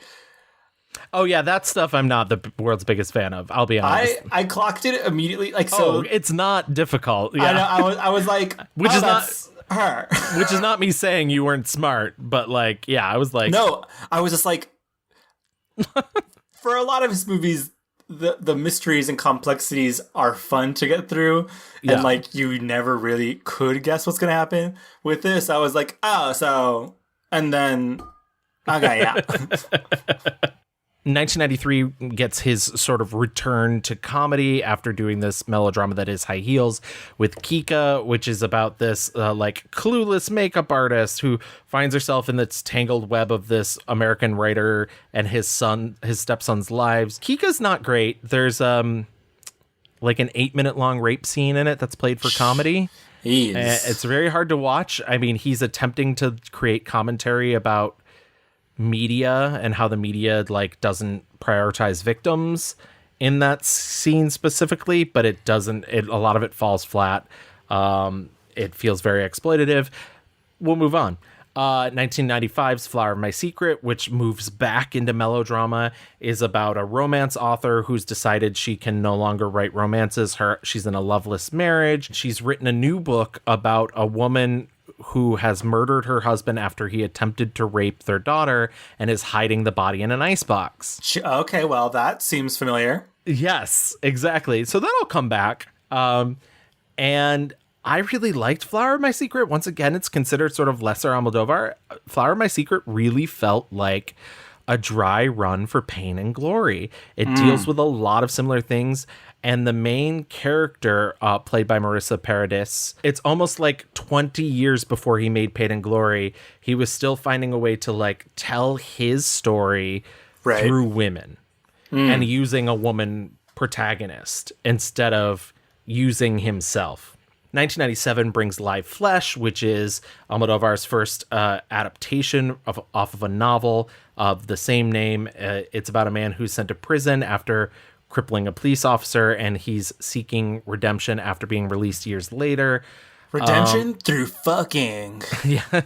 Oh yeah, that stuff I'm not the world's biggest fan of. I'll be honest. I clocked it immediately. Like, so it's not difficult. Yeah. I was like, which is not her. Which is not me saying you weren't smart, but like, yeah, I was like, no, I was just like, for a lot of his movies, the mysteries and complexities are fun to get through, and like you never really could guess what's gonna happen. With this, I was like, oh, so, and then okay, yeah. 1993 gets his sort of return to comedy after doing this melodrama that is High Heels with Kika, which is about this like clueless makeup artist who finds herself in this tangled web of this American writer and his stepson's lives. Kika's not great. There's like an 8-minute long rape scene in it that's played for comedy. It's very hard to watch. I mean, he's attempting to create commentary about media and how the media like doesn't prioritize victims in that scene specifically, but it doesn't. A lot of it falls flat. It feels very exploitative. We'll move on. 1995's Flower of My Secret, which moves back into melodrama, is about a romance author who's decided she can no longer write romances. She's in a loveless marriage. She's written a new book about a woman who has murdered her husband after he attempted to rape their daughter and is hiding the body in an icebox. Okay, well, that seems familiar. Yes, exactly. So that'll come back. And I really liked Flower of My Secret. Once again, it's considered sort of lesser Almodóvar. Flower of My Secret really felt like a dry run for Pain and Glory. It deals with a lot of similar things. And the main character, played by Marissa Paredes, it's almost like 20 years before he made Pain and Glory, he was still finding a way to like tell his story through women and using a woman protagonist instead of using himself. 1997 brings Live Flesh, which is Almodóvar's first adaptation off of a novel of the same name. It's about a man who's sent to prison after crippling a police officer, and he's seeking redemption after being released years later. Redemption through fucking. Yeah.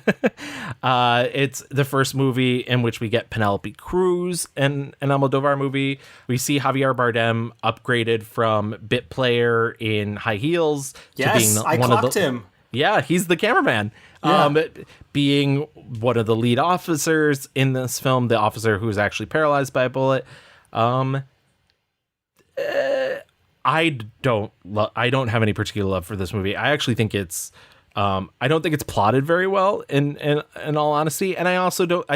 It's the first movie in which we get Penelope Cruz in an Almodóvar movie. We see Javier Bardem upgraded from bit player in High Heels to being I one clocked of the... him. Yeah, he's the cameraman. Yeah. Being one of the lead officers in this film, the officer who's actually paralyzed by a bullet. I don't have any particular love for this movie. I actually think it's I don't think it's plotted very well in all honesty, and I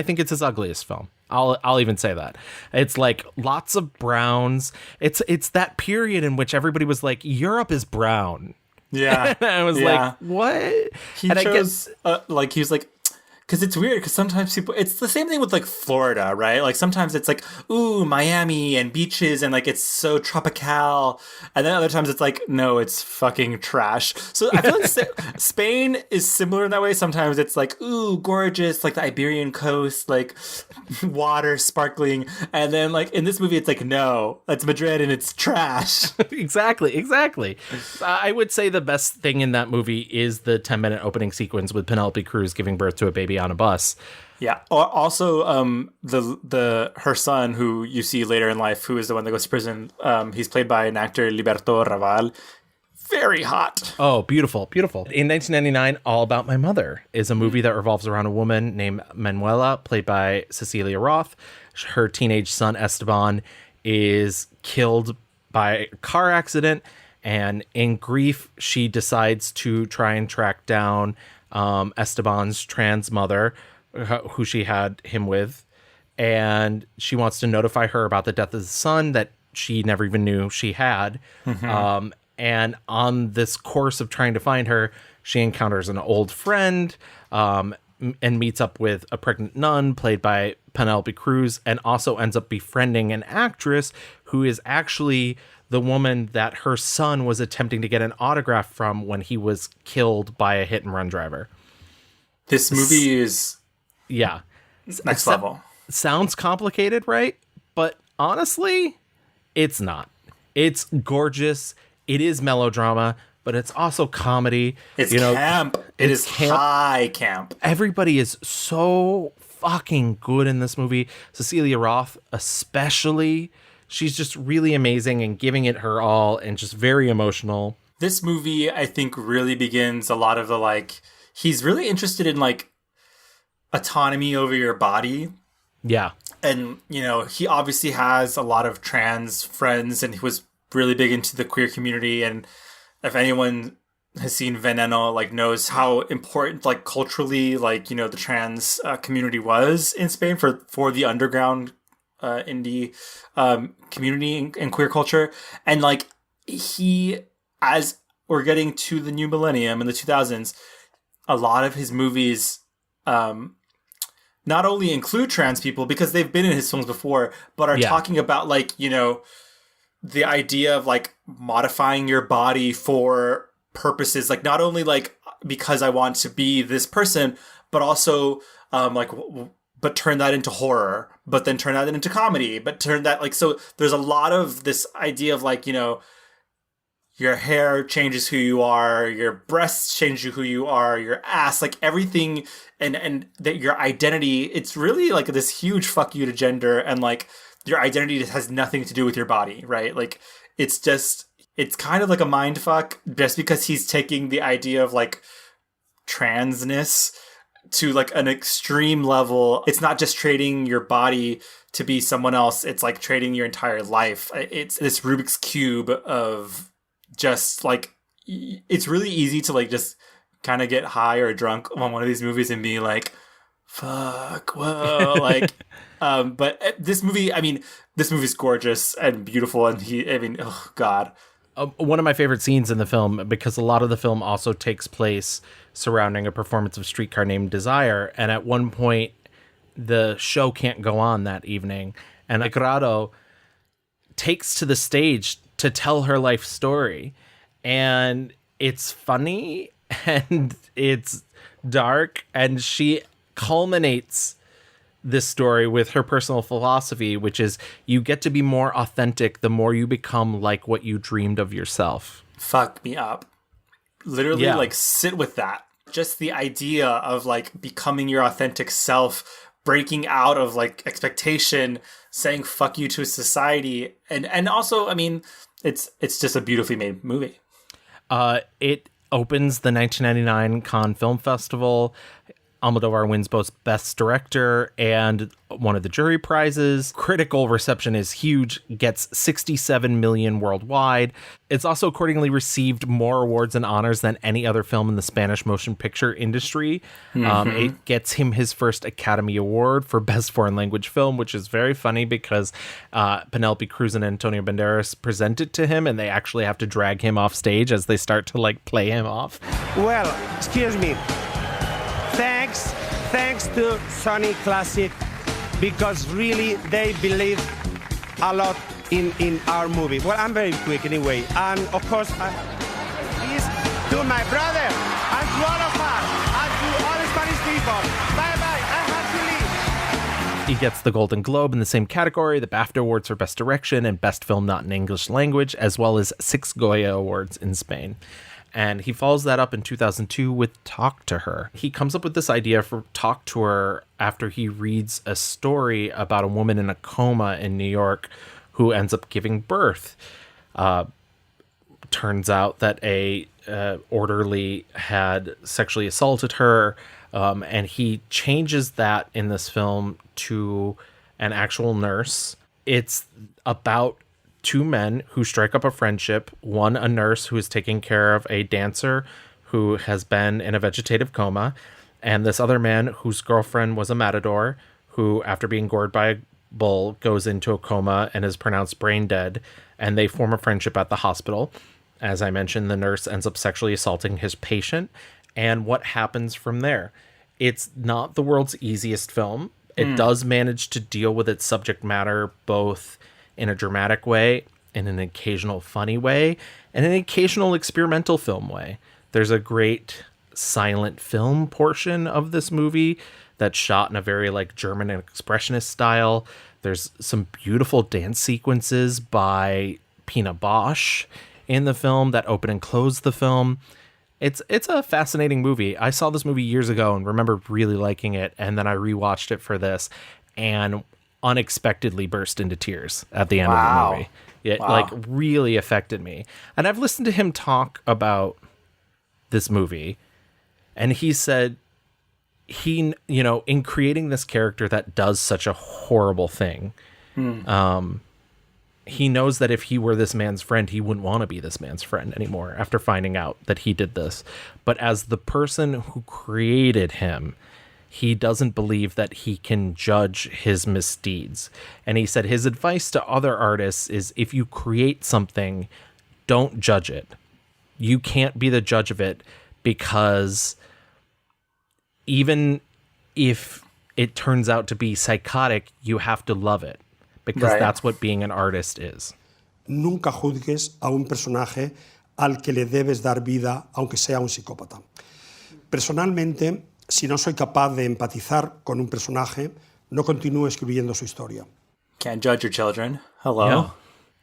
think it's his ugliest film. I'll even say that. It's like lots of browns. It's that period in which everybody was like, Europe is brown. Yeah. And I was like, what? He chose he was like, because it's weird, because sometimes people, it's the same thing with like Florida, right? Like sometimes it's like, ooh, Miami and beaches and like it's so tropical. And then other times it's like, no, it's fucking trash. So I feel like Spain is similar in that way. Sometimes it's like, ooh, gorgeous, like the Iberian coast, like water sparkling. And then like in this movie, it's like, no, that's Madrid and it's trash. Exactly. I would say the best thing in that movie is the 10-minute opening sequence with Penelope Cruz giving birth to a baby on a bus. Yeah. Also, her son, who you see later in life, who is the one that goes to prison, he's played by an actor, Liberto Raval. Very hot. Oh, beautiful. In 1999, All About My Mother is a movie that revolves around a woman named Manuela, played by Cecilia Roth. Her teenage son, Esteban, is killed by a car accident, and in grief, she decides to try and track down Esteban's trans mother, who she had him with, and she wants to notify her about the death of the son that she never even knew she had. And on this course of trying to find her, she encounters an old friend and meets up with a pregnant nun played by Penelope Cruz, and also ends up befriending an actress who is actually the woman that her son was attempting to get an autograph from when he was killed by a hit and run driver. This movie is next level. Sounds complicated, right? But honestly, it's not. It's gorgeous. It is melodrama, but it's also comedy. It's camp. It is high camp. Everybody is so fucking good in this movie. Cecilia Roth, especially. She's just really amazing and giving it her all and just very emotional. This movie, I think, really begins a lot of the, like, he's really interested in, like, autonomy over your body. Yeah. And, you know, he obviously has a lot of trans friends, and he was really big into the queer community. And if anyone has seen Veneno, like, knows how important, like, culturally, like, you know, the trans community was in Spain for the underground indie community and queer culture. And like he, as we're getting to the new millennium in the 2000s, a lot of his movies not only include trans people because they've been in his films before, but are talking about, like, you know, the idea of like modifying your body for purposes, like not only like because I want to be this person, but also but turn that into horror, but then turn that into comedy, but turn that, like, so there's a lot of this idea of, like, you know, your hair changes who you are, your breasts change who you are, your ass, like everything, and that your identity, it's really like this huge fuck you to gender, and like your identity just has nothing to do with your body, right? Like it's kind of like a mind fuck, just because he's taking the idea of like transness to like an extreme level. It's not just trading your body to be someone else, it's like trading your entire life. It's this Rubik's Cube of just like, it's really easy to like just kind of get high or drunk on one of these movies and be like, fuck, whoa, like, but this movie's gorgeous and beautiful, and oh god. One of my favorite scenes in the film, because a lot of the film also takes place surrounding a performance of Streetcar Named Desire, and at one point the show can't go on that evening, and Agrado takes to the stage to tell her life story, and it's funny and it's dark, and she culminates this story with her personal philosophy, which is you get to be more authentic the more you become like what you dreamed of yourself. Fuck me up. Literally, like, sit with that. Just the idea of like becoming your authentic self, breaking out of like expectation, saying fuck you to society, and also, I mean, it's just a beautifully made movie. It opens the 1999 Cannes Film Festival. Almodóvar wins both Best Director and one of the jury prizes. Critical reception is huge, gets 67 million worldwide. It's also accordingly received more awards and honors than any other film in the Spanish motion picture industry. It gets him his first Academy Award for Best Foreign Language Film, which is very funny because Penelope Cruz and Antonio Banderas present it to him, and they actually have to drag him off stage as they start to like play him off. Well, excuse me. Thanks to Sony Classic, because really they believe a lot in our movie. Well, I'm very quick anyway. And of course, please to my brother and to all of us and to all the Spanish people. Bye-bye, I have to leave. He gets the Golden Globe in the same category, the BAFTA Awards for Best Direction and Best Film Not in English Language, as well as 6 Goya Awards in Spain. And he follows that up in 2002 with Talk to Her. He comes up with this idea for Talk to Her after he reads a story about a woman in a coma in New York who ends up giving birth. Turns out that a orderly had sexually assaulted her, and he changes that in this film to an actual nurse. It's about 2 men who strike up a friendship, one a nurse who is taking care of a dancer who has been in a vegetative coma, and this other man whose girlfriend was a matador who, after being gored by a bull, goes into a coma and is pronounced brain dead, and they form a friendship at the hospital. As I mentioned, the nurse ends up sexually assaulting his patient, and what happens from there? It's not the world's easiest film. It does manage to deal with its subject matter both in a dramatic way, in an occasional funny way, and an occasional experimental film way. There's a great silent film portion of this movie that's shot in a very like German and expressionist style. There's some beautiful dance sequences by Pina Bausch in the film that open and close the film. It's a fascinating movie. I saw this movie years ago and remember really liking it, and then I rewatched it for this and unexpectedly burst into tears at the end of the movie. It like really affected me. And I've listened to him talk about this movie, and he said he, you know, in creating this character that does such a horrible thing, he knows that if he were this man's friend, he wouldn't want to be this man's friend anymore after finding out that he did this. But as the person who created him, he doesn't believe that he can judge his misdeeds. And he said his advice to other artists is, if you create something, don't judge it. You can't be the judge of it, because even if it turns out to be psychotic, you have to love it, because that's what being an artist is. Nunca juzgues a un personaje al que le debes dar vida, aunque sea un psicópata. Personalmente, si no soy capaz de empatizar con un personaje, no continúo escribiendo su historia. Can't judge your children. Hello.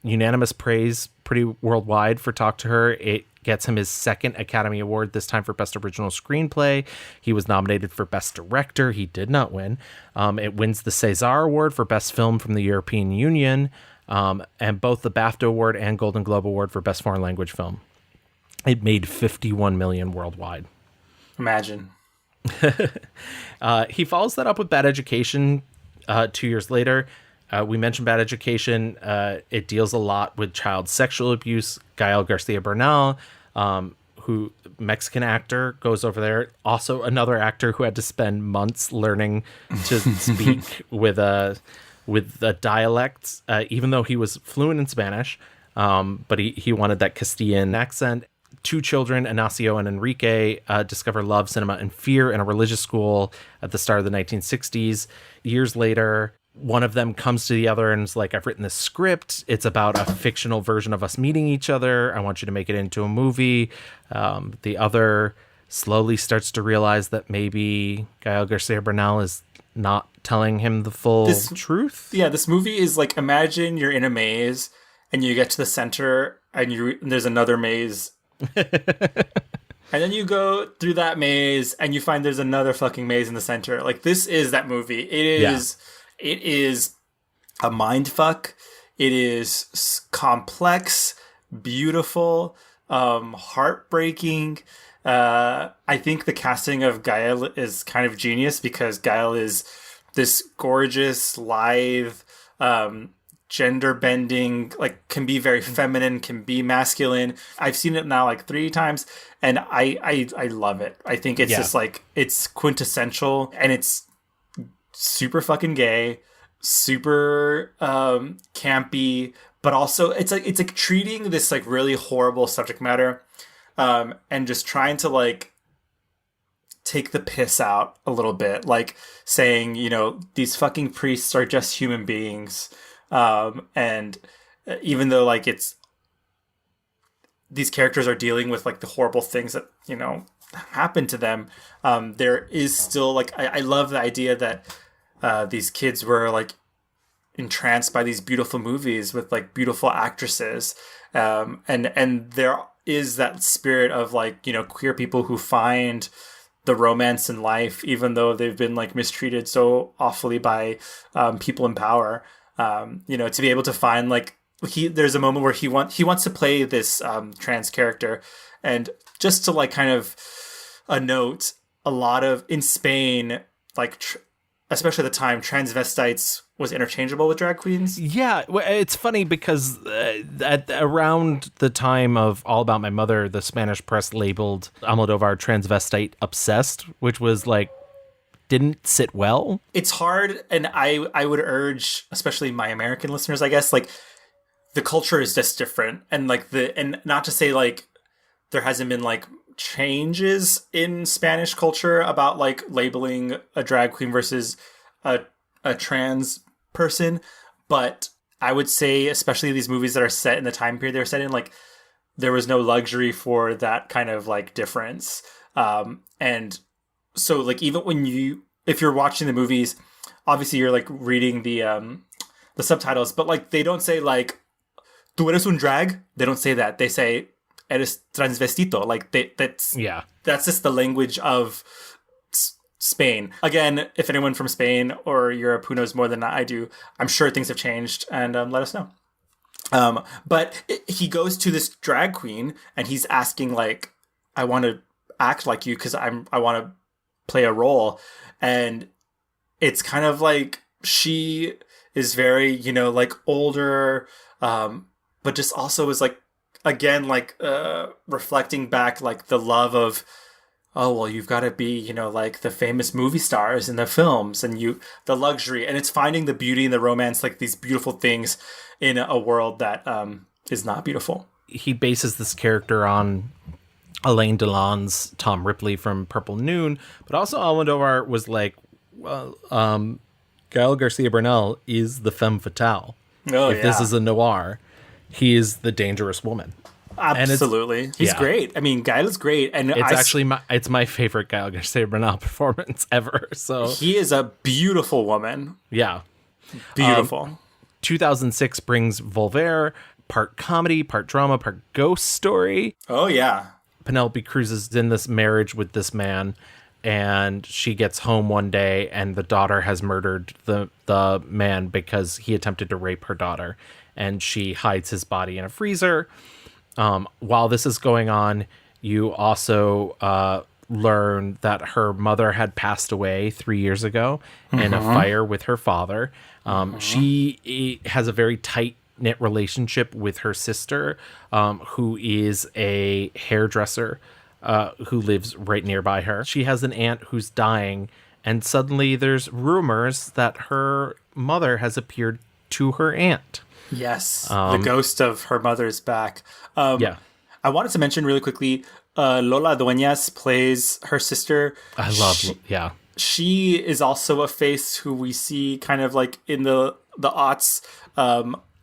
unanimous praise pretty worldwide for Talk to Her. It gets him his second Academy Award, this time for Best Original Screenplay. He was nominated for Best Director. He did not win. It wins the César Award for Best Film from the European Union, and both the BAFTA Award and Golden Globe Award for Best Foreign Language Film. It made $51 million worldwide. Imagine. He follows that up with Bad Education 2 years later. We mentioned Bad Education. It deals a lot with child sexual abuse. Gael Garcia Bernal, who Mexican actor, goes over there. Also another actor who had to spend months learning to speak with a dialect, even though he was fluent in Spanish. But he wanted that Castilian accent. Two children, Ignacio and Enrique, discover love, cinema, and fear in a religious school at the start of the 1960s. Years later, one of them comes to the other and is like, I've written this script. It's about a fictional version of us meeting each other. I want you to make it into a movie. The other slowly starts to realize that maybe Gael Garcia Bernal is not telling him the full truth. Yeah, this movie is like, imagine you're in a maze and you get to the center and there's another maze. And then you go through that maze and you find there's another fucking maze in the center. Like, this is that movie. It is a mind fuck. It is complex, beautiful, heartbreaking. I think the casting of Gael is kind of genius because Gael is this gorgeous, lithe, gender bending, like, can be very feminine, can be masculine. I've seen it now like 3 times and I love it. I think it's just like, it's quintessential and it's super fucking gay, super campy, but also it's like treating this like really horrible subject matter and just trying to like take the piss out a little bit, like saying, you know, these fucking priests are just human beings. And even though like these characters are dealing with like the horrible things that, you know, happen to them, there is still like, I love the idea that these kids were like entranced by these beautiful movies with like beautiful actresses. And there is that spirit of like, you know, queer people who find the romance in life, even though they've been like mistreated so awfully by people in power. You know, to be able to find like, there's a moment where he wants to play this trans character, and just to like kind of a note, a lot of in Spain, like especially at the time, transvestites was interchangeable with drag queens. Yeah, well, it's funny because at around the time of All About My Mother, the Spanish press labeled Almodóvar transvestite obsessed, which was like, didn't sit well. It's hard, and I would urge, especially my American listeners, I guess, like, the culture is just different, and like and not to say like there hasn't been like changes in Spanish culture about like labeling a drag queen versus a trans person, but I would say, especially these movies that are set in the time period they're set in, like, there was no luxury for that kind of like difference, and so like even if you're watching the movies, obviously you're like reading the subtitles, but like they don't say like "tú eres un drag." They don't say that. They say "eres transvestito." Like that's just the language of Spain. Again, if anyone from Spain or Europe who knows more than I do, I'm sure things have changed, and let us know. But he goes to this drag queen and he's asking like, "I want to act like you because I want to play a role," and it's kind of like she is very, you know, like older, but just also is like, again, like reflecting back like the love of, oh well, you've got to be, you know, like the famous movie stars in the films, and the luxury, and it's finding the beauty and the romance, like these beautiful things in a world that is not beautiful. He bases this character on Alain Delon's Tom Ripley from Purple Noon, but also Almodóvar was like, well, Gael Garcia Bernal is the femme fatale. If this is a noir, he is the dangerous woman. Absolutely. He's great. I mean, Gael is great. And it's my favorite Gael Garcia Bernal performance ever. So he is a beautiful woman. Yeah. Beautiful. 2006 brings Volver. part comedy, part drama, part ghost story. Oh, yeah. Penelope Cruz is in this marriage with this man, and she gets home one day and the daughter has murdered the man because he attempted to rape her daughter, and she hides his body in a freezer. While this is going on, you also learn that her mother had passed away 3 years ago in a fire with her father. She has a very tight-knit relationship with her sister, who is a hairdresser who lives right nearby her. She has an aunt who's dying, and suddenly there's rumors that her mother has appeared to her aunt. Yes, the ghost of her mother is back. Yeah. I wanted to mention really quickly, Lola Dueñas plays her sister. I love, She is also a face who we see kind of like in the aughts,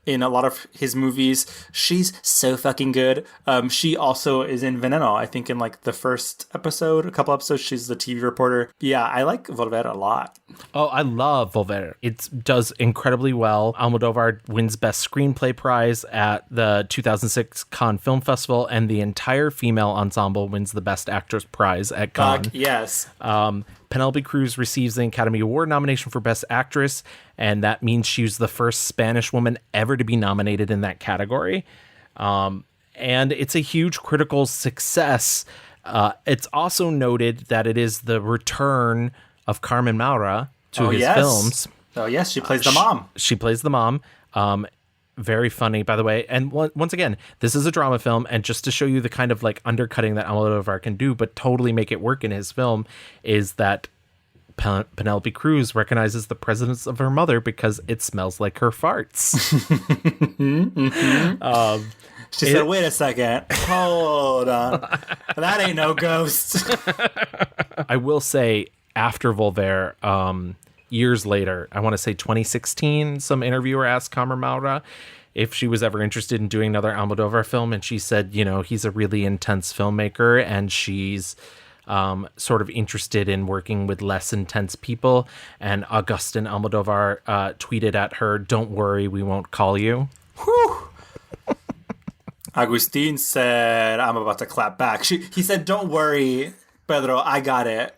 in a lot of his movies. She's so fucking good. She also is in Veneno, I think in like the first episode, a couple episodes. She's the TV reporter. Yeah, I like Volver a lot. Oh, I love Volver. It does incredibly well. Almodóvar wins Best Screenplay Prize at the 2006 Cannes Film Festival, and the entire female ensemble wins the Best Actress Prize at Cannes. Yes. Penelope Cruz receives the Academy Award nomination for Best Actress, and that means she was the first Spanish woman ever to be nominated in that category. And it's a huge critical success. It's also noted that it is the return of Carmen Maura to his films. Oh, yes, she plays the mom. She plays the mom. Very funny, by the way. And once again, this is a drama film, and just to show you the kind of like undercutting that Almodóvar can do, but totally make it work in his film, is that Penelope Cruz recognizes the presence of her mother because it smells like her farts. She said, wait a second. Hold on. That ain't no ghost. I will say, after Volver, years later, I want to say 2016, some interviewer asked Carmen Maura if she was ever interested in doing another Almodóvar film, and she said, you know, he's a really intense filmmaker, and she's sort of interested in working with less intense people. And Agustin Almodóvar tweeted at her, "Don't worry, we won't call you." Whew. Agustin said, I'm about to clap back. He said, don't worry, Pedro, I got it.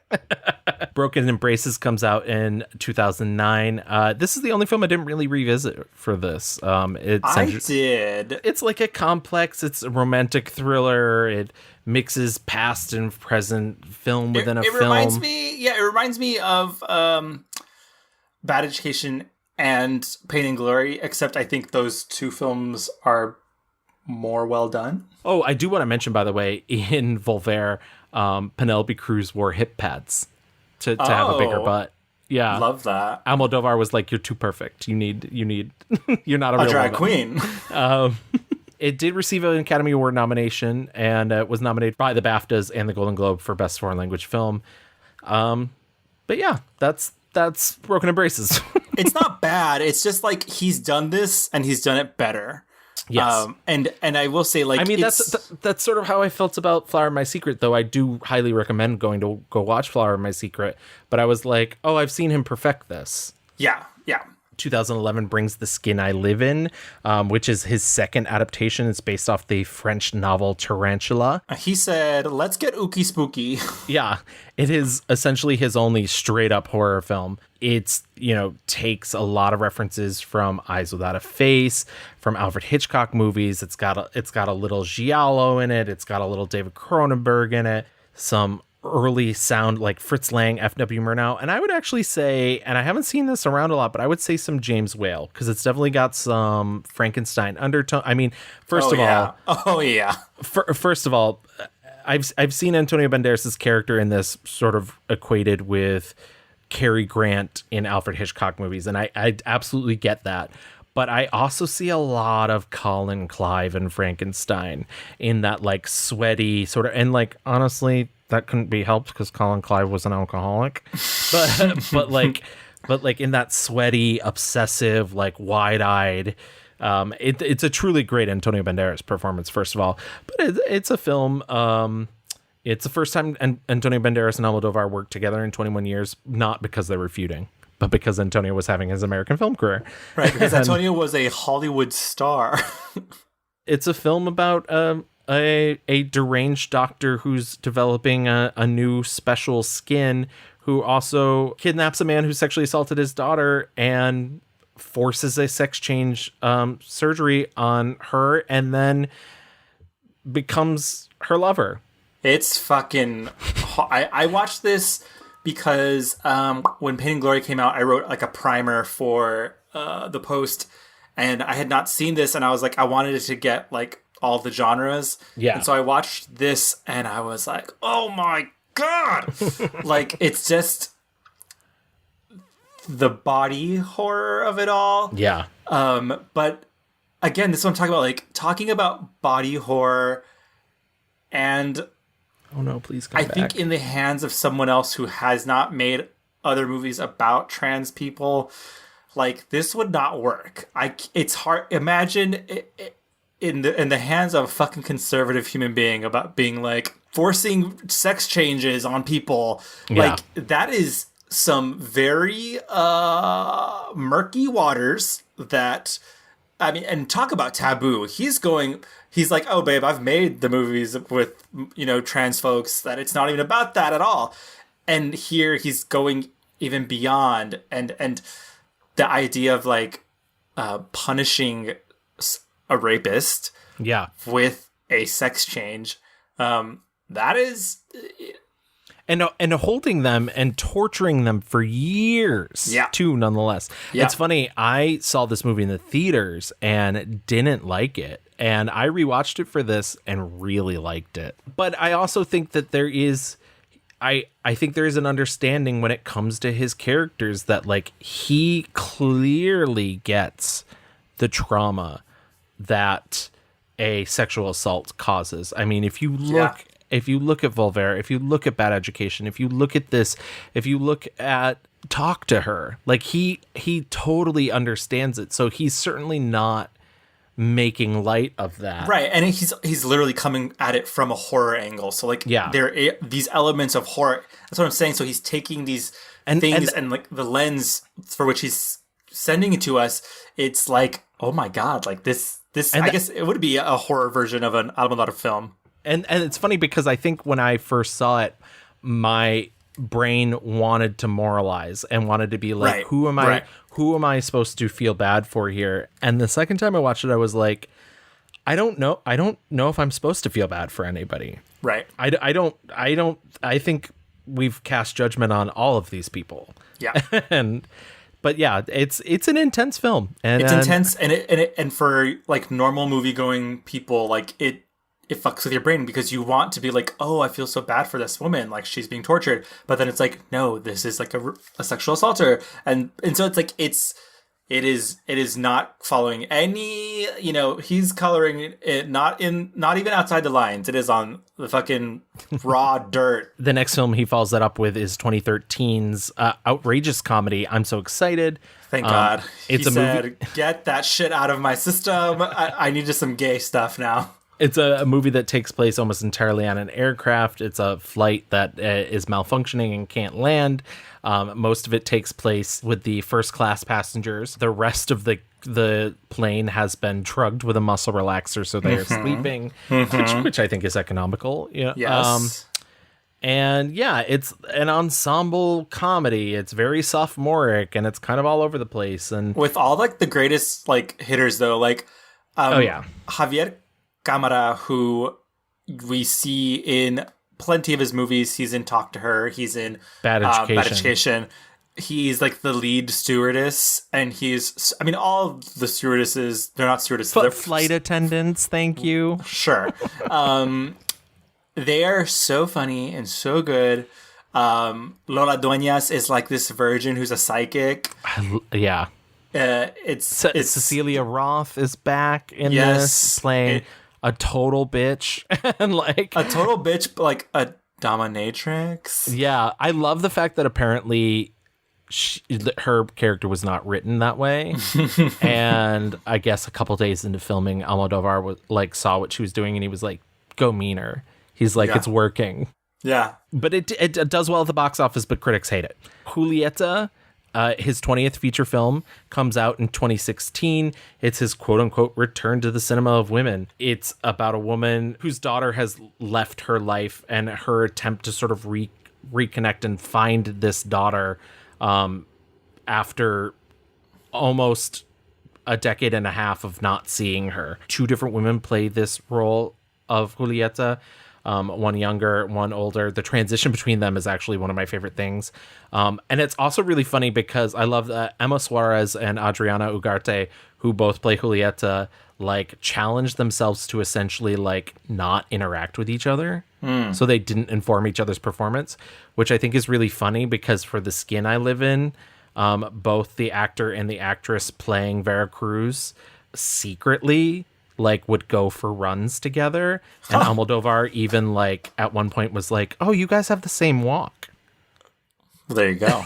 Broken Embraces comes out in 2009. This is the only film I didn't really revisit for this. I did. It's like a complex, it's a romantic thriller. It mixes past and present film within a film. It reminds me of Bad Education and Pain and Glory, except I think those two films are more well done. Oh, I do want to mention, by the way, in Volver, Penelope Cruz wore hip pads to have a bigger butt. Yeah, love that. Almodóvar was like, "You're too perfect. You need. You're not a real drag woman." queen. It did receive an Academy Award nomination, and was nominated by the BAFTAs and the Golden Globe for Best Foreign Language Film. But yeah, that's Broken Embraces. It's not bad. It's just like he's done this and he's done it better. Yes. And I will say, like, I mean, that's sort of how I felt about Flower of My Secret, though I do highly recommend going to go watch Flower of My Secret. But I was like, oh, I've seen him perfect this. Yeah. 2011 brings The Skin I Live In, which is his second adaptation. It's based off the French novel Tarantula. He said, let's get ooky spooky. Yeah, it is essentially his only straight up horror film. It's, takes a lot of references from Eyes Without a Face, from Alfred Hitchcock movies. It's got a little Giallo in it. It's got a little David Cronenberg in it. Some early sound like Fritz Lang, F.W. Murnau, and I would actually say, and I haven't seen this around a lot, but I would say some James Whale, because it's definitely got some Frankenstein undertone. I mean, first of all, I've seen Antonio Banderas' character in this sort of equated with Cary Grant in Alfred Hitchcock movies, and I absolutely get that. But I also see a lot of Colin Clive and Frankenstein in that like sweaty sort of, and like honestly, that couldn't be helped because Colin Clive was an alcoholic, but like in that sweaty, obsessive, like wide-eyed. It's a truly great Antonio Banderas performance, first of all, but it's a film. It's the first time Antonio Banderas and Almodóvar worked together in 21 years, not because they were feuding, but because Antonio was having his American film career. Right, because Antonio was a Hollywood star. It's a film about a deranged doctor who's developing a new special skin, who also kidnaps a man who sexually assaulted his daughter and forces a sex change surgery on her, and then becomes her lover. It's fucking... I watched this because when Pain and Glory came out, I wrote like a primer for the Post, and I had not seen this, and I was like, I wanted it to get like all the genres. Yeah. And so I watched this, and I was like, oh my God! Like, it's just the body horror of it all. Yeah. But again, this is what I'm talking about, like, talking about body horror, and oh no, please come I back. think in the hands of someone else who has not made other movies about trans people, like, this would not work. It's hard. Imagine in the hands of a fucking conservative human being about being like forcing sex changes on people. Yeah. Like, that is some very murky waters that, I mean, and talk about taboo. He's like, oh babe, I've made the movies with, you know, trans folks that it's not even about that at all. And here he's going even beyond, and the idea of like punishing a rapist with a sex change, that is... And holding them and torturing them for years, too, nonetheless. Yeah. It's funny, I saw this movie in the theaters and didn't like it. And I rewatched it for this and really liked it. But I also think that there is... I think there is an understanding when it comes to his characters that, like, he clearly gets the trauma that a sexual assault causes. I mean, if you look... If you look at Volver, if you look at Bad Education, if you look at this, if you look at Talk to Her, like he totally understands it. So he's certainly not making light of that. Right. And he's literally coming at it from a horror angle. So like, these elements of horror, that's what I'm saying. So he's taking these things and like the lens for which he's sending it to us. It's like, oh my God, like this, I guess it would be a horror version of an Almodóvar film. And it's funny because I think when I first saw it, my brain wanted to moralize and wanted to be like, who am I supposed to feel bad for here? And the second time I watched it, I was like, I don't know if I'm supposed to feel bad for anybody. Right. I think we've cast judgment on all of these people. Yeah. But yeah, it's an intense film. And it's intense, and for like normal movie going people, like it fucks with your brain because you want to be like, oh, I feel so bad for this woman, like she's being tortured, but then it's like, no, this is like a sexual assaulter, and so it's like it is not following any, you know, he's coloring it not even outside the lines. It is on the fucking raw dirt. The next film he follows that up with is 2013's outrageous comedy I'm So Excited. Thank God. It's he said, get that shit out of my system. I need just some gay stuff now. It's a movie that takes place almost entirely on an aircraft. It's a flight that is malfunctioning and can't land. Most of it takes place with the first class passengers. The rest of the plane has been drugged with a muscle relaxer, so they are sleeping, which I think is economical. Yeah. Yes. And yeah, it's an ensemble comedy. It's very sophomoric and it's kind of all over the place. And with all like the greatest like hitters though, like Javier Cámara, who we see in plenty of his movies. He's in Talk to Her. He's in Bad Education. Bad Education. He's like the lead stewardess, and I mean, all of the stewardesses, they're not stewardesses. They're flight attendants, thank you. Sure. They are so funny and so good. Lola Dueñas is like this virgin who's a psychic. Yeah. It's Cecilia Roth is back in this, playing a total bitch. And like a total bitch, but like a dominatrix. Yeah, I love the fact that apparently her character was not written that way. And I guess a couple days into filming, Almodóvar saw what she was doing, and he was like, go meaner. He's like, it's working. Yeah. But it does well at the box office, but critics hate it. Julieta, His 20th feature film comes out in 2016. It's his quote-unquote return to the cinema of women. It's about a woman whose daughter has left her life and her attempt to sort of reconnect and find this daughter after almost a decade and a half of not seeing her. Two different women play this role of Julieta. One younger, one older. The transition between them is actually one of my favorite things. And it's also really funny because I love that Emma Suarez and Adriana Ugarte, who both play Julieta, like challenge themselves to essentially like not interact with each other. So they didn't inform each other's performance, which I think is really funny because for the skin I live in, both the actor and the actress playing Vera Cruz secretly like would go for runs together, and Almodóvar even like at one point was like, "Oh, you guys have the same walk." Well, there you go.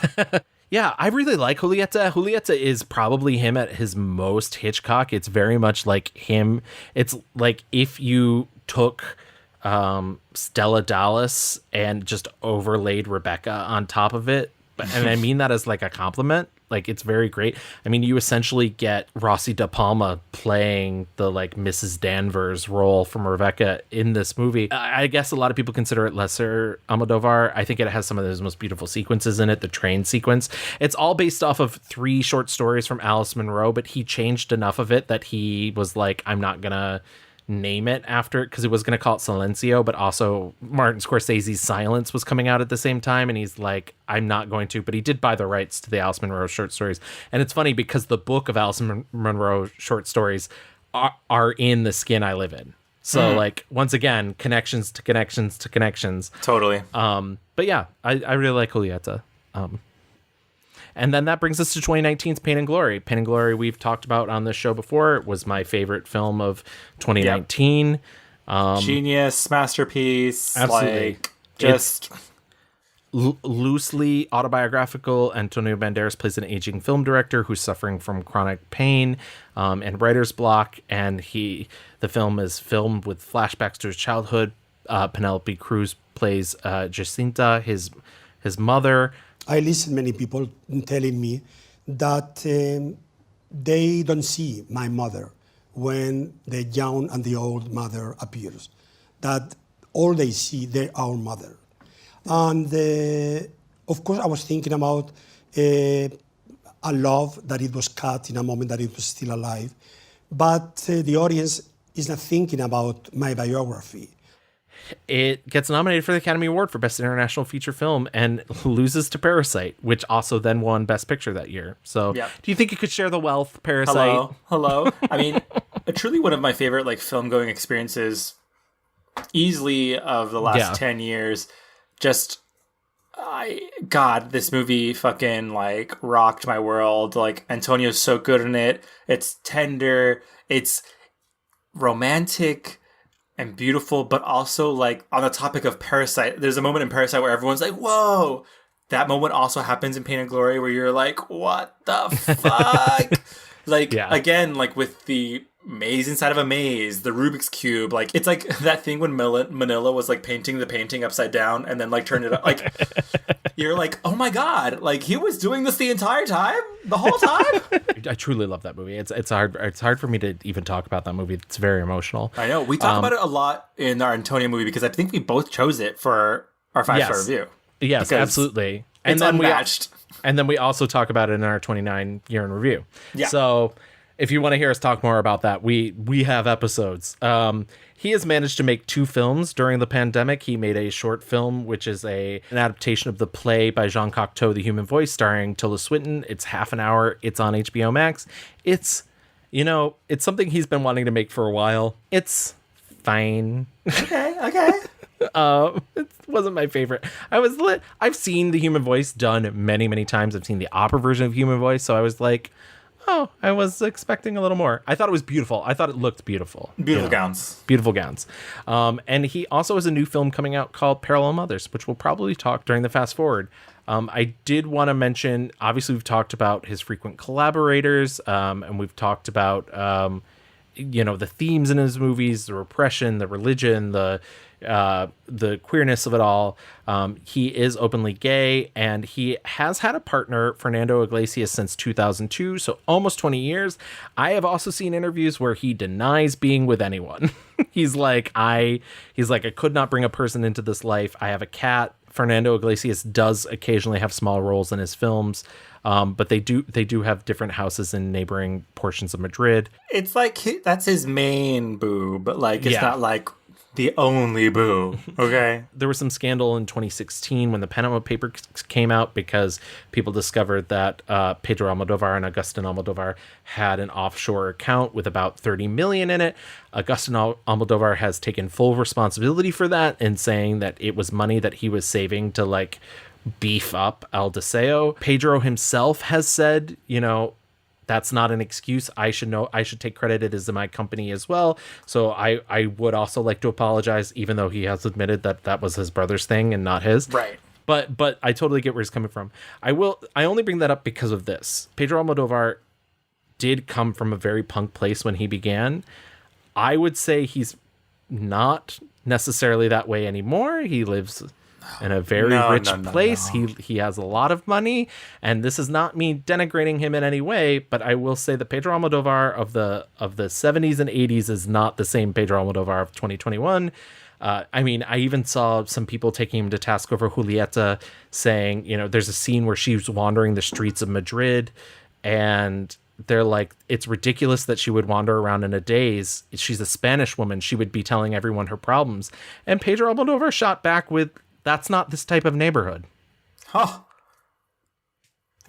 Yeah, I really like Julieta. Julieta is probably him at his most Hitchcock. It's very much like him. It's like if you took Stella Dallas and just overlaid Rebecca on top of it, and I mean that as like a compliment. Like, it's very great. I mean, you essentially get Rossi da Palma playing the, like, Mrs. Danvers role from Rebecca in this movie. I guess a lot of people consider it lesser Almodóvar. I think it has some of those most beautiful sequences in it, the train sequence. It's all based off of 3 short stories from Alice Munro, but he changed enough of it that he was like, I'm not going to name it after it, because it was going to call it Silencio, but also Martin Scorsese's Silence was coming out at the same time, and he's like, I'm not going to, but he did buy the rights to the Alice Munro short stories. And it's funny because the book of Alice Munro short stories are in The Skin I Live In. So like, once again, connections to connections to connections. Totally. But yeah, I really like Julieta. And then that brings us to 2019's Pain and Glory. Pain and Glory, we've talked about on this show before. It was my favorite film of 2019. Yep. Genius, masterpiece. Absolutely. Like, just loosely autobiographical. Antonio Banderas plays an aging film director who's suffering from chronic pain and writer's block. And the film is filmed with flashbacks to his childhood. Penelope Cruz plays Jacinta, his mother. I listen many people telling me that they don't see my mother when the young and the old mother appears. That all they see, they our mother. And of course, I was thinking about a love that it was cut in a moment that it was still alive. But the audience is not thinking about my biography. It gets nominated for the Academy Award for Best International Feature Film and loses to Parasite, which also then won Best Picture that year. So do you think you could share the wealth, Parasite? Hello. I mean, truly one of my favorite like film going experiences easily of the last 10 years. Just, God, this movie fucking like rocked my world. Like, Antonio's so good in it. It's tender. It's romantic and beautiful, but also like on the topic of Parasite, there's a moment in Parasite where everyone's like, whoa. That moment also happens in Pain and Glory where you're like, what the fuck? Like, again, like with the maze inside of a maze, the Rubik's Cube, like it's like that thing when Manila was like painting the painting upside down and then like turned it up. Like, you're like, oh my God, like he was doing this the entire time? The whole time? I truly love that movie. It's hard for me to even talk about that movie. It's very emotional. I know. We talk about it a lot in our Antonio movie because I think we both chose it for our 5-star review. Yes, absolutely. And it's then unmatched. And then we also talk about it in our 29 year in review. Yeah. So if you want to hear us talk more about that, we have episodes. He has managed to make 2 films during the pandemic. He made a short film, which is an adaptation of the play by Jean Cocteau, The Human Voice, starring Tilda Swinton. It's half an hour. It's on HBO Max. It's something he's been wanting to make for a while. It's fine. Okay. It wasn't my favorite. I've seen The Human Voice done many, many times. I've seen the opera version of Human Voice, so I was like, oh, I was expecting a little more. I thought it was beautiful. I thought it looked beautiful. Beautiful gowns. Beautiful gowns. And he also has a new film coming out called Parallel Mothers, which we'll probably talk during the fast forward. I did want to mention, obviously we've talked about his frequent collaborators, and we've talked about, the themes in his movies, the repression, the religion, the the queerness of it all. He is openly gay, and he has had a partner, Fernando Iglesias, since 2002, so almost 20 years. I have also seen interviews where he denies being with anyone. He's like, I could not bring a person into this life. I have a cat. Fernando Iglesias does occasionally have small roles in his films, but they do have different houses in neighboring portions of Madrid. It's like that's his main boo, but like it's not like the only boo. Okay. There was some scandal in 2016 when the Panama Papers came out because people discovered that Pedro Almodóvar and Agustin Almodóvar had an offshore account with about 30 million in it. Agustin Almodóvar has taken full responsibility for that and saying that it was money that he was saving to like beef up El Deseo. Pedro himself has said, that's not an excuse. I should take credit. It is my company as well. So I would also like to apologize, even though he has admitted that was his brother's thing and not his. Right. But I totally get where he's coming from. I only bring that up because of this. Pedro Almodóvar did come from a very punk place when he began. I would say he's not necessarily that way anymore. He lives in a very rich place. No. He has a lot of money, and this is not me denigrating him in any way, but I will say that Pedro Almodóvar of the 70s and 80s is not the same Pedro Almodóvar of 2021. I mean, I even saw some people taking him to task over Julieta, saying, there's a scene where she's wandering the streets of Madrid, and they're like, it's ridiculous that she would wander around in a daze. She's a Spanish woman. She would be telling everyone her problems. And Pedro Almodóvar shot back with, that's not this type of neighborhood. Huh.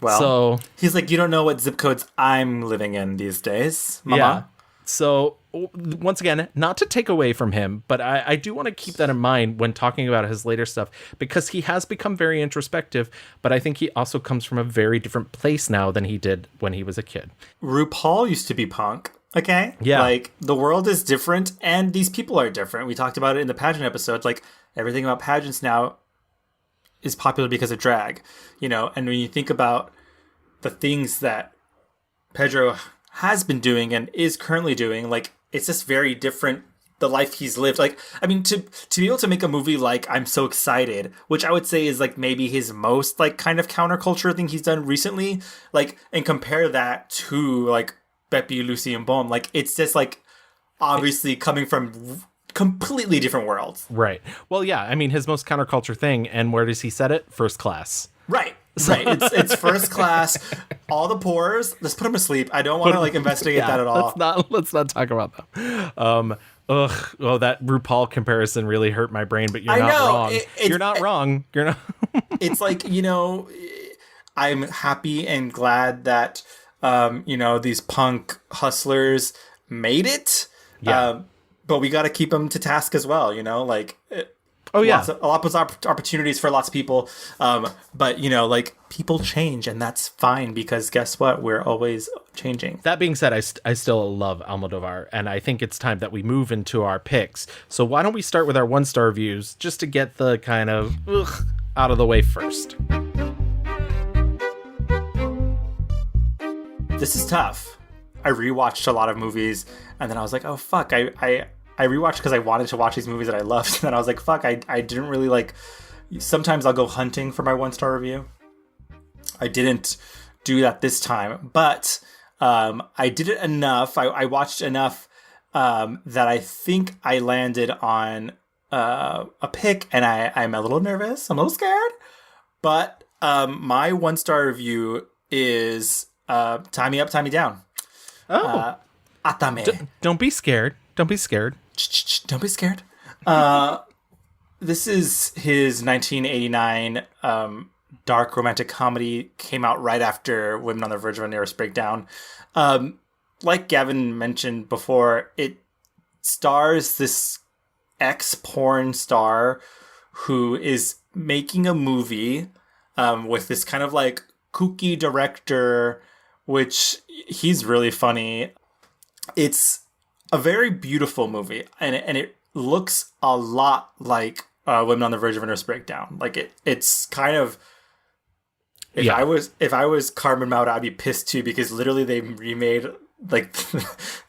Well, so he's like, you don't know what zip codes I'm living in these days, mama. Yeah. So once again, not to take away from him, but I do want to keep that in mind when talking about his later stuff, because he has become very introspective, but I think he also comes from a very different place now than he did when he was a kid. RuPaul used to be punk. Okay? Yeah. Like, the world is different, and these people are different. We talked about it in the pageant episode. Like, everything about pageants now is popular because of drag. And when you think about the things that Pedro has been doing and is currently doing, like, it's just very different, the life he's lived. Like, I mean, to be able to make a movie like I'm So Excited, which I would say is, like, maybe his most, like, kind of counterculture thing he's done recently, like, and compare that to, like, Pepi, Luci, and Boom. Like, it's just, like, obviously coming from completely different worlds. Right. Well, yeah, I mean, his most counterculture thing, and where does he set it? First Class. Right. Right. It's First Class. All the pores. Let's put him to sleep. I don't want to, like, investigate that at all. Let's not talk about them. That RuPaul comparison really hurt my brain, but you're not wrong. You're not wrong. You're not. It's like, I'm happy and glad that these punk hustlers made it. Yeah. But we got to keep them to task as well, like. Oh, yeah. Lots of opportunities for lots of people. But, like, people change, and that's fine, because guess what? We're always changing. That being said, I still love Almodóvar, and I think it's time that we move into our picks. So why don't we start with our 1-star reviews, just to get the kind of out of the way first. This is tough. I rewatched a lot of movies, and then I was like, oh, fuck, I rewatched because I wanted to watch these movies that I loved. And then I was like, fuck, I didn't really like... Sometimes I'll go hunting for my 1-star review. I didn't do that this time. But I did it enough. I watched enough that I think I landed on a pick. And I'm a little nervous. I'm a little scared. But my 1-star review is Tie Me Up, Tie Me Down. Oh. Atame. Don't be scared. Don't be scared. Don't be scared. This is his 1989 dark romantic comedy. Came out right after Women on the Verge of a Nervous Breakdown. Like Gavin mentioned before, it stars this ex-porn star who is making a movie with this kind of like kooky director, which he's really funny. It's a very beautiful movie, and it looks a lot like Women on the Verge of a Nervous Breakdown. Like it's kind of if I was Carmen Maura, I'd be pissed too, because literally they remade like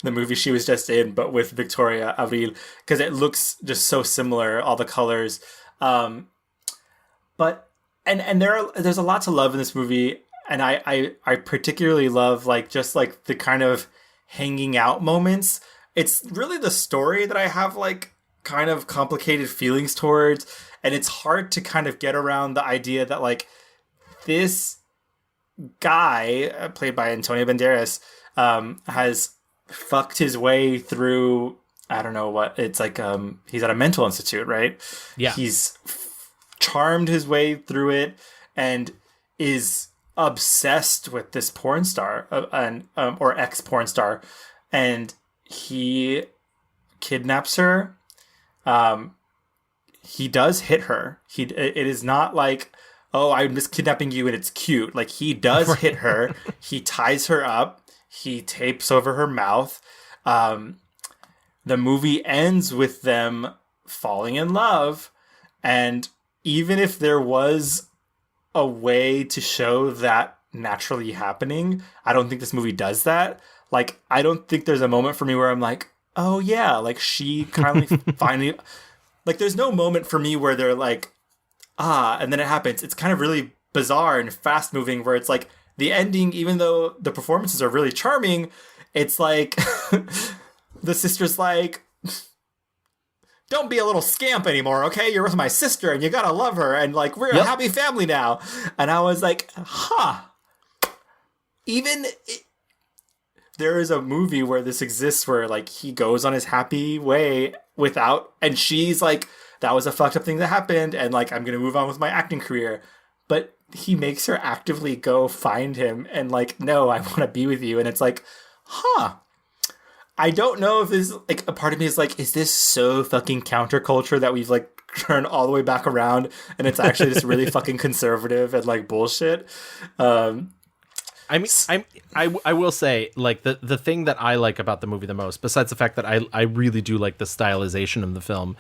the movie she was just in, but with Victoria Abril, because it looks just so similar, all the colors. But there's a lot to love in this movie, and I particularly love like just like the kind of hanging out moments. It's really the story that I have like kind of complicated feelings towards, and it's hard to kind of get around the idea that like this guy played by Antonio Banderas has fucked his way through, I don't know what it's like, he's at a mental institute, right? Yeah, he's charmed his way through it and is obsessed with this porn star or ex porn star, and he kidnaps her. He does hit her. It is not like, oh, I'm just kidnapping you and it's cute. Like, he does hit her. He ties her up. He tapes over her mouth. The movie ends with them falling in love, and even if there was a way to show that naturally happening, I don't think this movie does that. Like, I don't think there's a moment for me where I'm like, oh yeah, like she kind of finally, like there's no moment for me where they're like, and then it happens. It's kind of really bizarre and fast moving where it's like the ending, even though the performances are really charming, it's like the sister's like, don't be a little scamp anymore, okay? You're with my sister and you gotta love her, and like we're a happy family now. And I was like, there is a movie where this exists where like he goes on his happy way without, and she's like, that was a fucked up thing that happened, and like I'm gonna move on with my acting career. But he makes her actively go find him and like, no, I want to be with you. And it's like, I don't know if this, like, a part of me is like, is this so fucking counterculture that we've like turned all the way back around and it's actually just really fucking conservative and like bullshit? I mean, I will say, like, the thing that I like about the movie the most, besides the fact that I really do like the stylization of the film,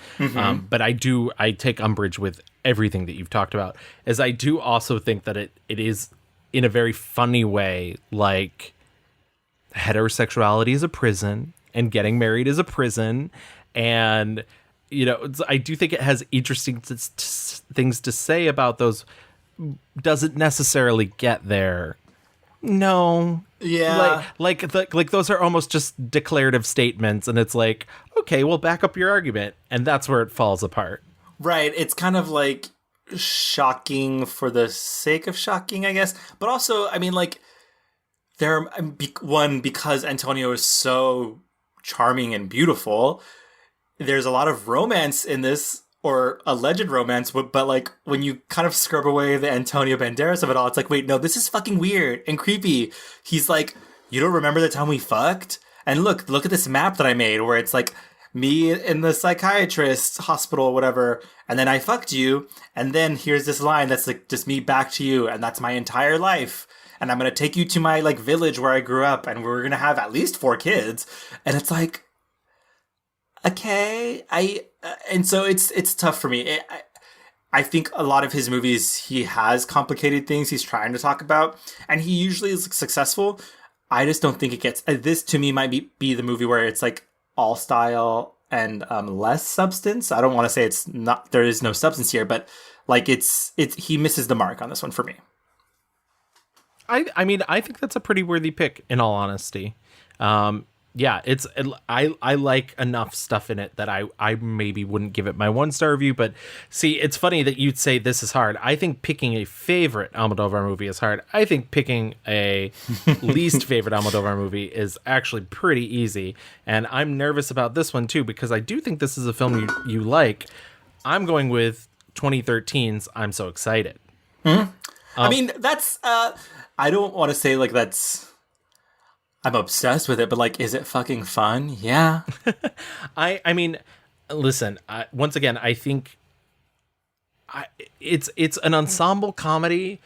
but I take umbrage with everything that you've talked about, is I do also think that it is, in a very funny way, like, heterosexuality is a prison and getting married is a prison, and you know, I do think it has interesting things to say about those. Doesn't necessarily get there. No. Yeah. Like those are almost just declarative statements, and it's like, okay, well, back up your argument, and that's where it falls apart. Right. It's kind of like shocking for the sake of shocking, I guess. But also, I mean, like, because Antonio is so charming and beautiful, there's a lot of romance in this, or alleged romance, but like when you kind of scrub away the Antonio Banderas of it all, it's like, wait, no, this is fucking weird and creepy. He's like, you don't remember the time we fucked? And look at this map that I made where it's like me in the psychiatrist hospital, whatever, and then I fucked you, and then here's this line that's like just me back to you, and that's my entire life. And I'm going to take you to my like village where I grew up, and we're going to have at least 4 kids. And it's like, okay, and so it's tough for me. I think a lot of his movies, he has complicated things he's trying to talk about, and he usually is successful. I just don't think it gets, this to me might be the movie where it's like all style and less substance. I don't want to say it's not, there is no substance here, but like it's he misses the mark on this one for me. I mean, I think that's a pretty worthy pick, in all honesty. Yeah, I like enough stuff in it that I maybe wouldn't give it my 1-star review. But see, it's funny that you'd say this is hard. I think picking a favorite Almodóvar movie is hard. I think picking a least favorite Almodóvar movie is actually pretty easy. And I'm nervous about this one too, because I do think this is a film you like. I'm going with 2013's I'm So Excited. I mean, that's I don't want to say like I'm obsessed with it, but like, is it fucking fun? Yeah. I mean, listen, once again, I think it's an ensemble comedy.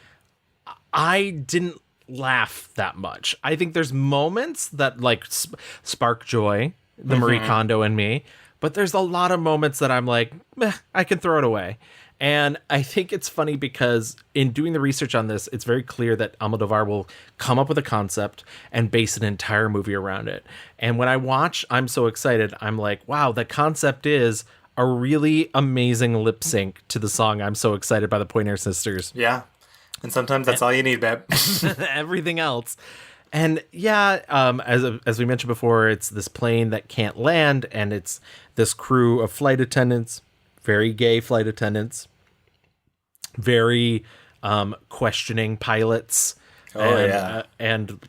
I didn't laugh that much. I think there's moments that like spark joy, the Marie Kondo in me, But there's a lot of moments that I'm like, meh, I can throw it away. And I think it's funny because in doing the research on this, it's very clear that Almodóvar will come up with a concept and base an entire movie around it. And when I watch I'm So Excited, I'm like, wow, the concept is a really amazing lip sync to the song I'm So Excited by the Pointer Sisters. Yeah. And sometimes that's all you need, babe. Everything else. And yeah, as we mentioned before, it's this plane that can't land, and it's this crew of flight attendants, very gay flight attendants, very questioning pilots, and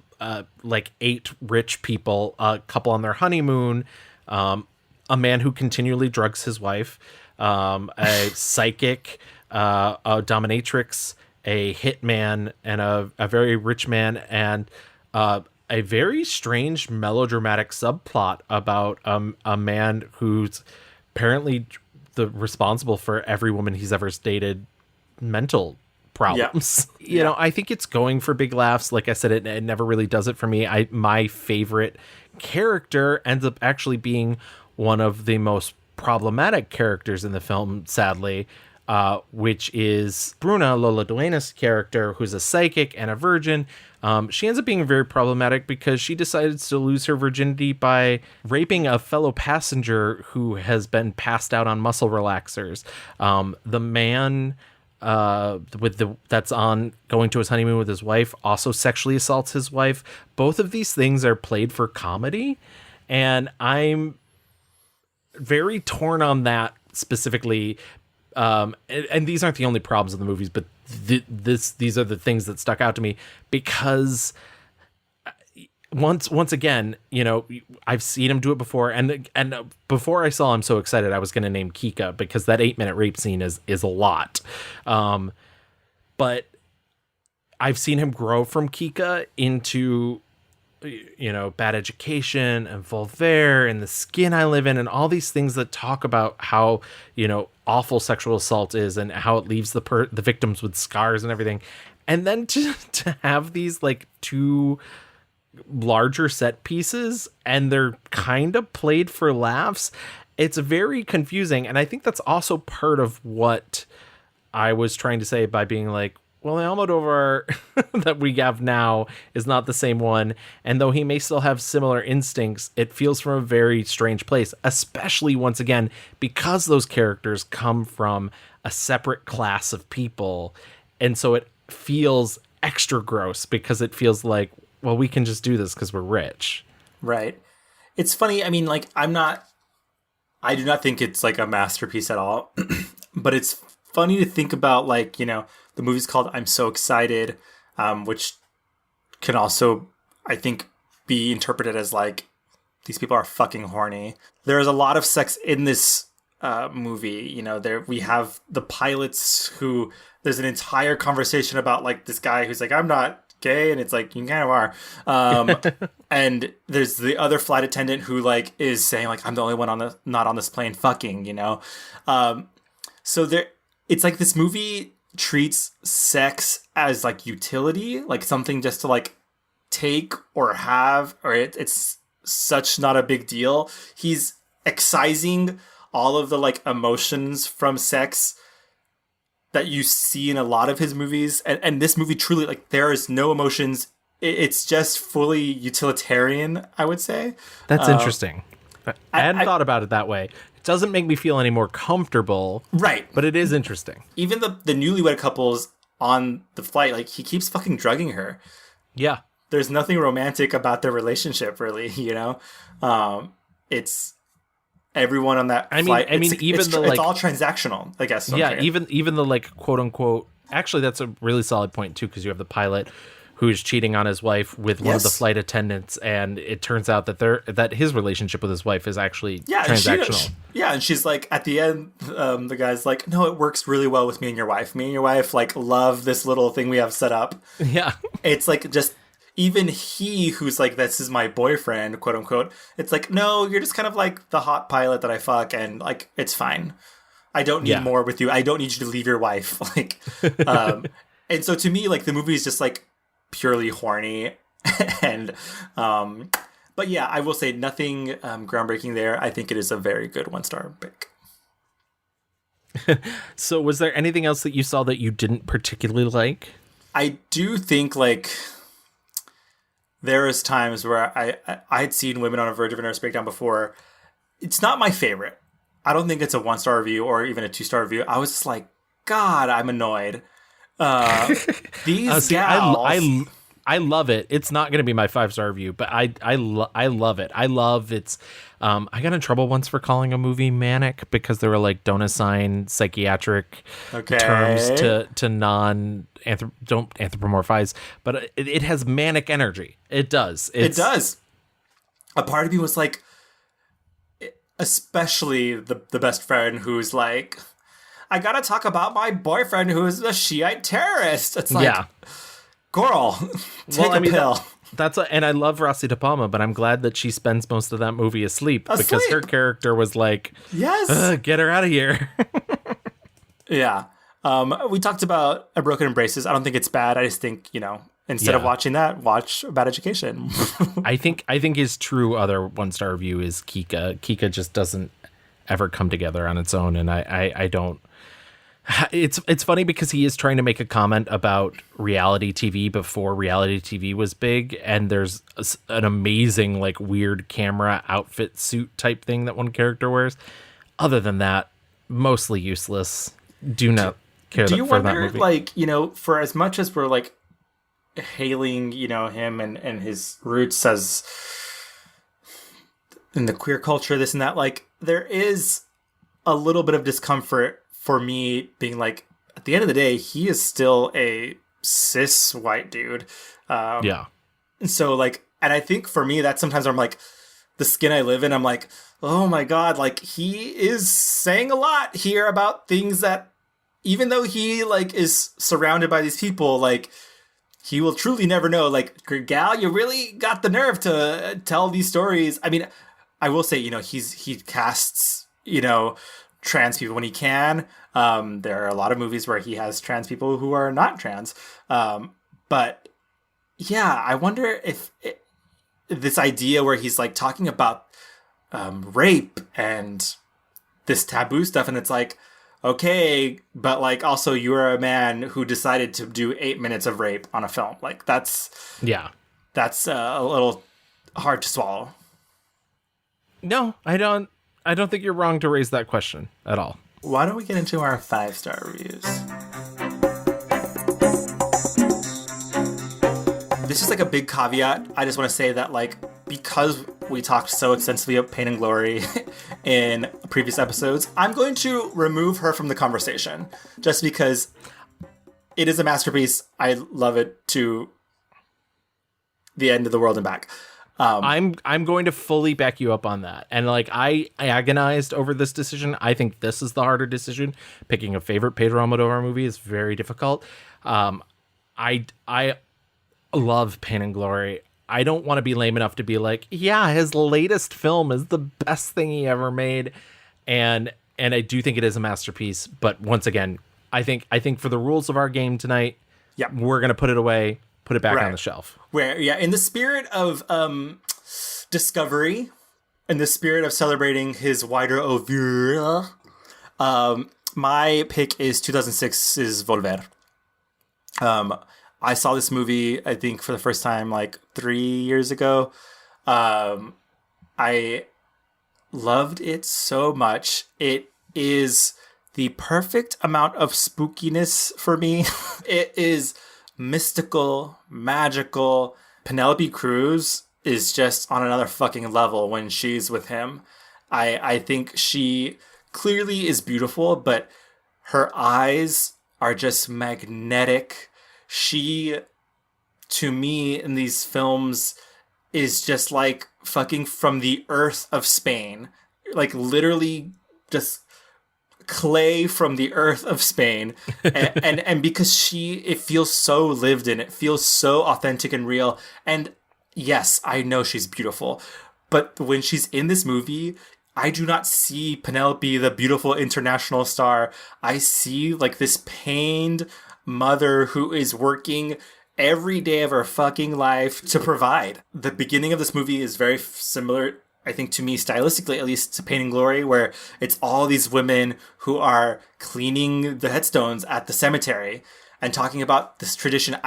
like 8 rich people, a couple on their honeymoon, a man who continually drugs his wife, a psychic, a dominatrix, a hitman, and a very rich man, and a very strange melodramatic subplot about a man who's apparently responsible for every woman he's ever dated mental problems. Yeah. You know, I think it's going for big laughs. Like I said, it never really does it for me. My favorite character ends up actually being one of the most problematic characters in the film, sadly, which is Bruna, Lola Duena's character, who's a psychic and a virgin. She ends up being very problematic because she decides to lose her virginity by raping a fellow passenger who has been passed out on muscle relaxers. The man that's on going to his honeymoon with his wife also sexually assaults his wife. Both of these things are played for comedy, and I'm very torn on that specifically. And these aren't the only problems in the movies, but these are the things that stuck out to me because once again, you know, I've seen him do it before, and before I saw I'm So Excited, I was going to name Kika because that 8-minute rape scene is a lot, but I've seen him grow from Kika into, you know, Bad Education and Volver and The Skin I Live In and all these things that talk about how, you know, awful sexual assault is and how it leaves the victims with scars and everything. And then to have these like 2 larger set pieces and they're kind of played for laughs, it's very confusing. And I think that's also part of what I was trying to say by being like, well, the Almodóvar that we have now is not the same one. And though he may still have similar instincts, it feels from a very strange place, especially once again, because those characters come from a separate class of people. And so it feels extra gross because it feels like, well, we can just do this because we're rich. Right. It's funny. I mean, like, I do not think it's like a masterpiece at all, but it's funny to think about, like, you know, the movie's called I'm So Excited, which can also, I think, be interpreted as like, these people are fucking horny. There's a lot of sex in this movie. You know, we have the pilots who, there's an entire conversation about like this guy who's like, I'm not gay, and it's like, you kind of are. And there's the other flight attendant who like is saying like, I'm the only one not on this plane fucking, you know. So it's like this movie treats sex as like utility, like something just to like take or have, or it's such not a big deal. He's excising all of the like emotions from sex that you see in a lot of his movies, and this movie truly, like, there is no emotions. It's just fully utilitarian, I would say. That's interesting. I hadn't thought about it that way. Doesn't make me feel any more comfortable, right? But it is interesting. Even the newlywed couples on the flight, like, he keeps fucking drugging her. Yeah, there's nothing romantic about their relationship, really. You know, it's everyone on that flight. I mean, it's all transactional, I guess. Yeah, even the like quote unquote. Actually, that's a really solid point too, because you have the pilot who's cheating on his wife with one of the flight attendants, and it turns out that his relationship with his wife is actually transactional. And she's like, at the end, the guy's like, no, it works really well with me and your wife. Me and your wife like love this little thing we have set up. Yeah, it's like just even he who's like, this is my boyfriend, quote unquote. It's like, no, you're just kind of like the hot pilot that I fuck, and like it's fine. I don't need more with you. I don't need you to leave your wife. Like, and so to me, like the movie is just like purely horny, and But yeah, I will say nothing groundbreaking there. I think it is a very good 1-star pick. So was there anything else that you saw that you didn't particularly like? I do think like there is times where I had seen Women on a Verge of a Nervous Breakdown before. It's not my favorite. I don't think it's a 1-star review or even a 2-star review. I was just like, God, I'm annoyed. These gals. I love it. It's not going to be my 5-star review, but I love it. I love its. I got in trouble once for calling a movie manic because they were like, don't assign psychiatric terms to don't anthropomorphize, but it has manic energy. It does. It does. A part of me was like, especially the best friend who's like, I gotta talk about my boyfriend who is a Shiite terrorist. It's like, yeah. Girl, take a pill. And I love Rossi De Palma, but I'm glad that she spends most of that movie asleep. Because her character was like, yes, get her out of here. Yeah. We talked about A Broken Embraces. I don't think it's bad. I just think, instead of watching that, watch Bad Education. I think his true other 1-star review is Kika. Kika just doesn't ever come together on its own, and I don't. It's funny because he is trying to make a comment about reality TV before reality TV was big, and there's an amazing like weird camera outfit suit type thing that one character wears. Other than that, mostly useless. Do not care for that movie. Do you wonder, like, for as much as we're like hailing, him and his roots as in the queer culture, this and that, like there is a little bit of discomfort for me being like, at the end of the day, he is still a cis white dude. Yeah. And so like, and I think for me that sometimes I'm like, the skin I live in, I'm like, oh my God, like he is saying a lot here about things that even though he like is surrounded by these people, like he will truly never know, like, gal, you really got the nerve to tell these stories. I mean, I will say, he casts, trans people when he can. There are a lot of movies where he has trans people who are not trans. But yeah, I wonder if this idea where he's like talking about rape and this taboo stuff, and it's like, okay, but like also you're a man who decided to do 8 minutes of rape on a film. Like that's a little hard to swallow. No, I don't think you're wrong to raise that question at all. Why don't we get into our 5-star reviews? This is like a big caveat. I just want to say that like, because we talked so extensively about Pain and Glory in previous episodes, I'm going to remove her from the conversation just because it is a masterpiece. I love it to the end of the world and back. I'm going to fully back you up on that. And like I agonized over this decision. I think this is the harder decision. Picking a favorite Pedro Almodóvar movie is very difficult. I love Pain and Glory. I don't want to be lame enough to be like, yeah, his latest film is the best thing he ever made. And I do think it is a masterpiece. But once again, I think for the rules of our game tonight, we're going to put it away. Put it back on the shelf. In the spirit of discovery, in the spirit of celebrating his wider oeuvre, my pick is 2006's Volver. I saw this movie, I think, for the first time like 3 years ago. I loved it so much. It is the perfect amount of spookiness for me. It is mystical, magical. Penelope Cruz is just on another fucking level when she's with him. I think she clearly is beautiful, but her eyes are just magnetic. She, to me, in these films, is just like fucking from the earth of Spain. Like literally just clay from the earth of Spain, and because it feels so lived in, it feels so authentic and real. And yes, I know she's beautiful, but when she's in this movie, I do not see Penelope, the beautiful international star. I see like this pained mother who is working every day of her fucking life to provide. The beginning of this movie is very similar, I think, to me, stylistically, at least, to Pain and Glory, where it's all these women who are cleaning the headstones at the cemetery and talking about this tradition.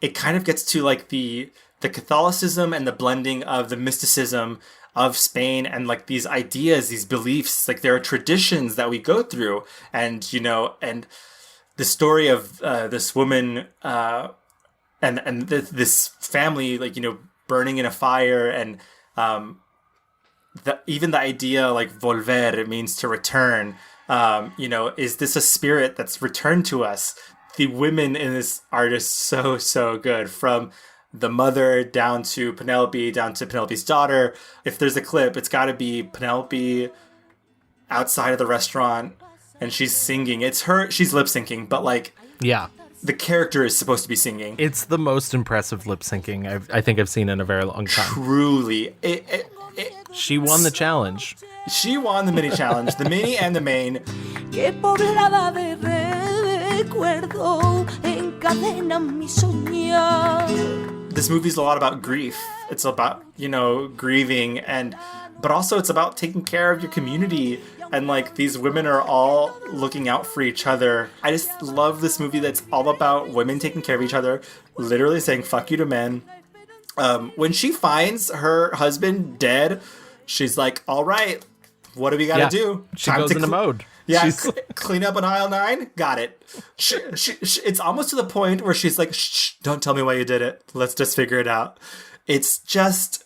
It kind of gets to like the Catholicism and the blending of the mysticism of Spain and like these ideas, these beliefs, like there are traditions that we go through, and and the story of this woman and this family, like burning in a fire, and even the idea like volver, it means to return. Is this a spirit that's returned to us? The women in this are just so good, from the mother down to Penelope, down to Penelope's daughter. If there's a clip, it's got to be Penelope outside of the restaurant and she's singing. It's her, she's lip syncing, but like, yeah, the character is supposed to be singing. It's the most impressive lip syncing I think I've seen in a very long time. Truly. She won the challenge. She won the mini challenge, the mini and the main. This movie's a lot about grief. It's about, grieving, but also it's about taking care of your community. And like these women are all looking out for each other. I just love this movie that's all about women taking care of each other, literally saying fuck you to men. When she finds her husband dead, she's like, all right, what do we got to do? She goes into mode. Yeah, clean up on aisle 9. Got it. She, it's almost to the point where she's like, shh, don't tell me why you did it. Let's just figure it out. It's just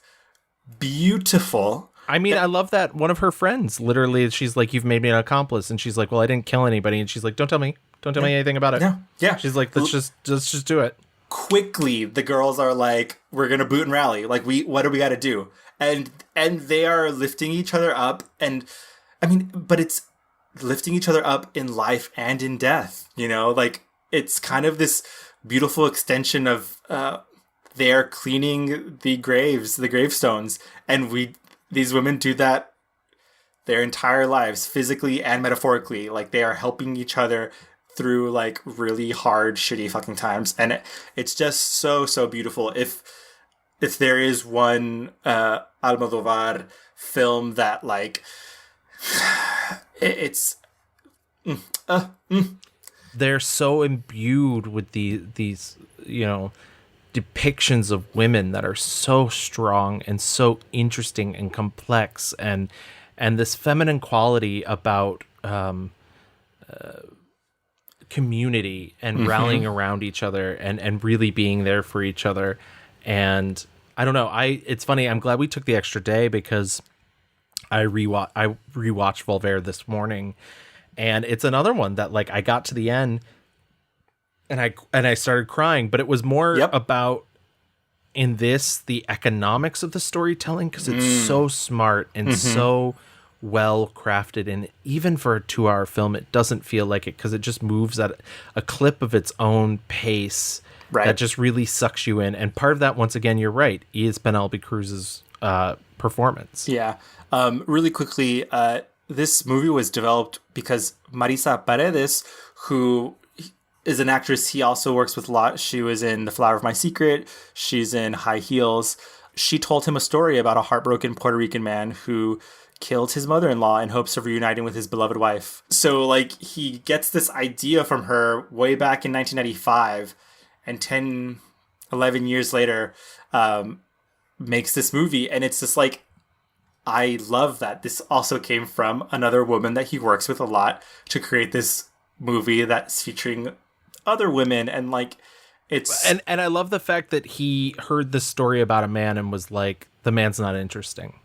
beautiful. I mean, I love that one of her friends, literally, she's like, you've made me an accomplice. And she's like, well, I didn't kill anybody. And she's like, don't tell me. Don't tell me anything about it. Yeah. She's like, let's just do it. Quickly, the girls are like, we're going to boot and rally. Like, what do we got to do? And they are lifting each other up. And I mean, but it's lifting each other up in life and in death, like it's kind of this beautiful extension of they're cleaning the gravestones, and these women do that their entire lives, physically and metaphorically. Like they are helping each other through like really hard, shitty fucking times, and it's just so beautiful. If there is one Almodóvar film that like they're so imbued with these depictions of women that are so strong and so interesting and complex, and this feminine quality about community and rallying around each other and really being there for each other. And I don't know, it's funny, I'm glad we took the extra day because I rewatched Volver this morning, and it's another one that like I got to the end and I started crying, but it was more about in this the economics of the storytelling, because it's so smart and so well crafted, and even for a 2-hour film it doesn't feel like it, because it just moves at a clip of its own pace that just really sucks you in. And part of that, once again, you're right, is Penelope Cruz's performance. Yeah. Really quickly, this movie was developed because Marisa Paredes, who is an actress, he also works with a lot. She was in The Flower of My Secret. She's in High Heels. She told him a story about a heartbroken Puerto Rican man who killed his mother-in-law in hopes of reuniting with his beloved wife. So, like, he gets this idea from her way back in 1995, and 11 years later, makes this movie. And it's just like, I love that this also came from another woman that he works with a lot to create this movie that's featuring other women, and like it's and I love the fact that he heard this story about a man and was like, the man's not interesting.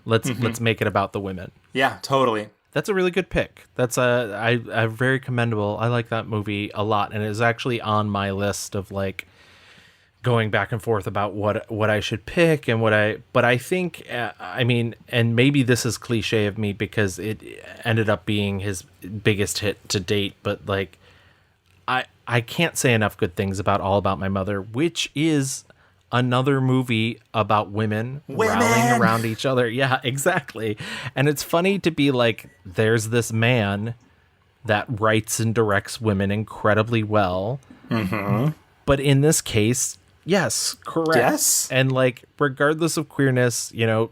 Let's make it about the women. Yeah, totally. That's a really good pick. That's I very commendable. I like that movie a lot, and it is actually on my list of like going back and forth about what I should pick and but I think, I mean, and maybe this is cliche of me because it ended up being his biggest hit to date, but like, I can't say enough good things about All About My Mother, which is another movie about women rallying around each other. Yeah, exactly. And it's funny to be like, there's this man that writes and directs women incredibly well. But in this case, yes, correct. Yes. And like, regardless of queerness, you know,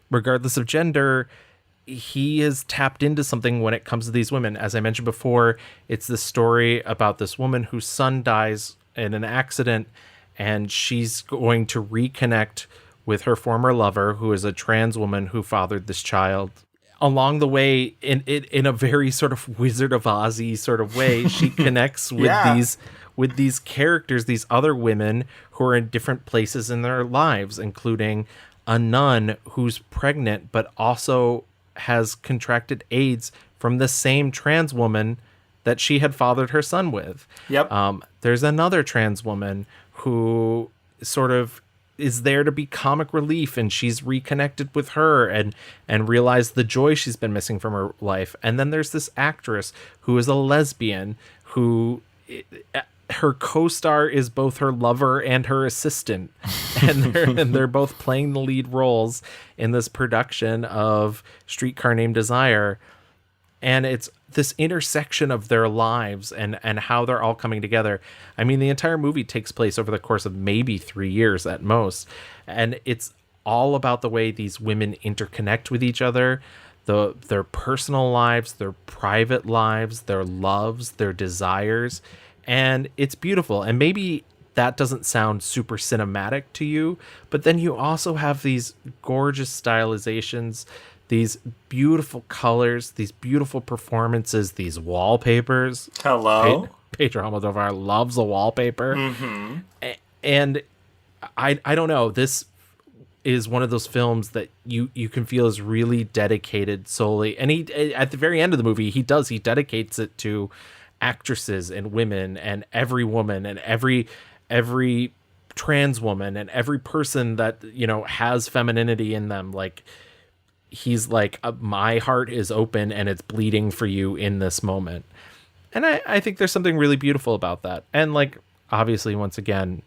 regardless of gender, he is tapped into something when it comes to these women. As I mentioned before, it's the story about this woman whose son dies in an accident, and she's going to reconnect with her former lover, who is a trans woman who fathered this child. Along the way, in a very sort of Wizard of Oz-y sort of way, she connects with these characters, these other women who are in different places in their lives, including a nun who's pregnant but also has contracted AIDS from the same trans woman that she had fathered her son with. Yep. There's another trans woman who sort of is there to be comic relief, and she's reconnected with her and realized the joy she's been missing from her life. And then there's this actress who is a lesbian who her co-star is both her lover and her assistant, and they're both playing the lead roles in this production of Streetcar Named Desire. And it's this intersection of their lives and how they're all coming together. I mean, the entire movie takes place over the course of maybe 3 years at most. And it's all about the way these women interconnect with each other, their personal lives, their private lives, their loves, their desires. And it's beautiful. And maybe that doesn't sound super cinematic to you, but then you also have these gorgeous stylizations, these beautiful colors, these beautiful performances, these wallpapers. Hello. Pedro Almodóvar loves a wallpaper. Mm-hmm. And I don't know. This is one of those films that you can feel is really dedicated solely. And he, at the very end of the movie, he dedicates it to actresses and women and every woman and every trans woman and every person that, you know, has femininity in them. Like, he's like, my heart is open and it's bleeding for you in this moment. And I think there's something really beautiful about that. And like, obviously, once again,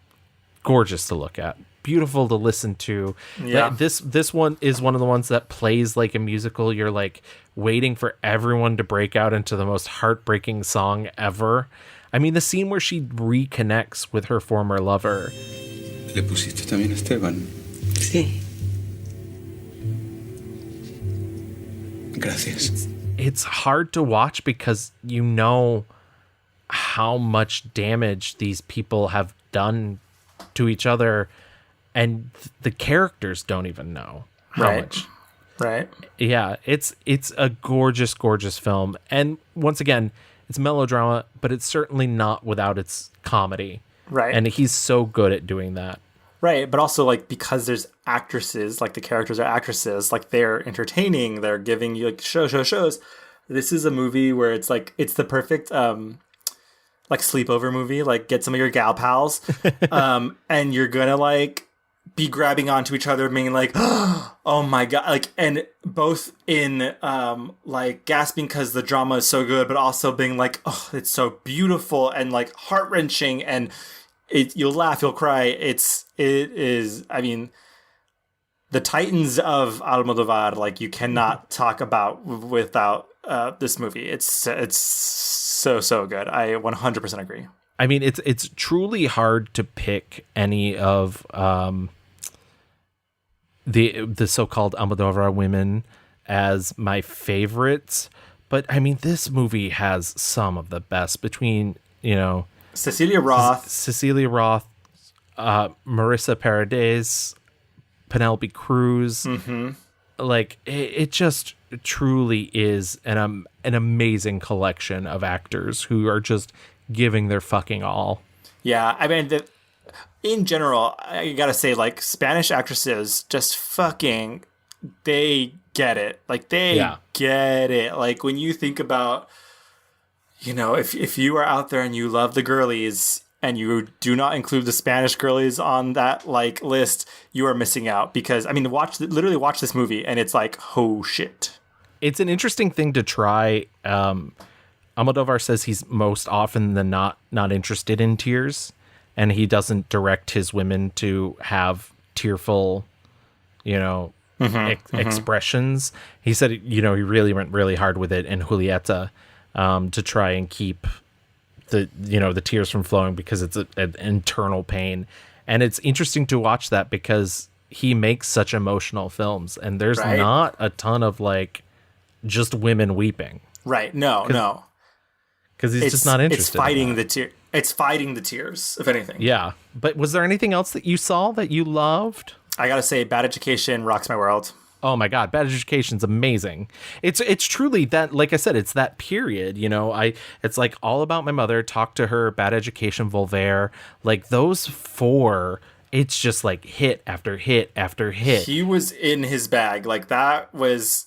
gorgeous to look at, beautiful to listen to. Yeah. This one is one of the ones that plays like a musical. You're like waiting for everyone to break out into the most heartbreaking song ever. I mean, the scene where she reconnects with her former lover. ¿Le pusiste también Esteban? Sí. Gracias. It's hard to watch because you know how much damage these people have done to each other, and the characters don't even know how much. Right. Yeah, it's a gorgeous, gorgeous film. And once again, it's melodrama, but it's certainly not without its comedy. Right. And he's so good at doing that. Right, but also, like, because there's actresses, like, the characters are actresses, like, they're entertaining, they're giving you, like, shows. This is a movie where it's, like, it's the perfect, like, sleepover movie. Like, get some of your gal pals, and you're gonna, like, be grabbing onto each other, being like, oh my God, like, and both in, like, gasping because the drama is so good, but also being like, oh, it's so beautiful, and, like, heart-wrenching, and you'll laugh, you'll cry. It is, I mean, the titans of Almodóvar, like, you cannot talk about without this movie. It's so good. I 100% agree. I mean, it's truly hard to pick any of the so-called Almodóvar women as my favorites, but I mean, this movie has some of the best between, you know, Cecilia Roth, Marissa Paredes, Penelope Cruz. Mm-hmm. Like, it just truly is an amazing collection of actors who are just giving their fucking all. Yeah, I mean, in general, I gotta say, like, Spanish actresses just fucking, they get it. Like, they get it. Like, when you think about, you know, if you are out there and you love the girlies and you do not include the Spanish girlies on that, like, list, you are missing out. Because, I mean, literally watch this movie and it's like, oh shit. It's an interesting thing to try. Almodóvar says he's most often than not interested in tears, and he doesn't direct his women to have tearful, you know, expressions. He said, you know, he really went really hard with it in Julieta, to try and keep the tears from flowing because it's an internal pain. And it's interesting to watch that because he makes such emotional films, and there's not a ton of like just women weeping. Right. No. Because he's just not interested. It's fighting the tear. It's fighting the tears, if anything. Yeah. But was there anything else that you saw that you loved? I gotta say, Bad Education rocks my world. Oh my God, Bad Education's amazing. It's truly that, like I said, it's that period, it's like All About My Mother, Talk to Her, Bad Education, Volver, like those four, it's just like hit after hit after hit. He was in his bag. Like that was,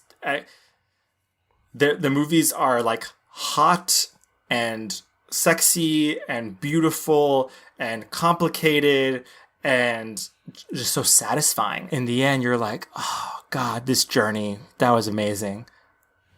the movies are like hot and sexy and beautiful and complicated and just so satisfying. In the end, you're like, oh God, this journey, that was amazing.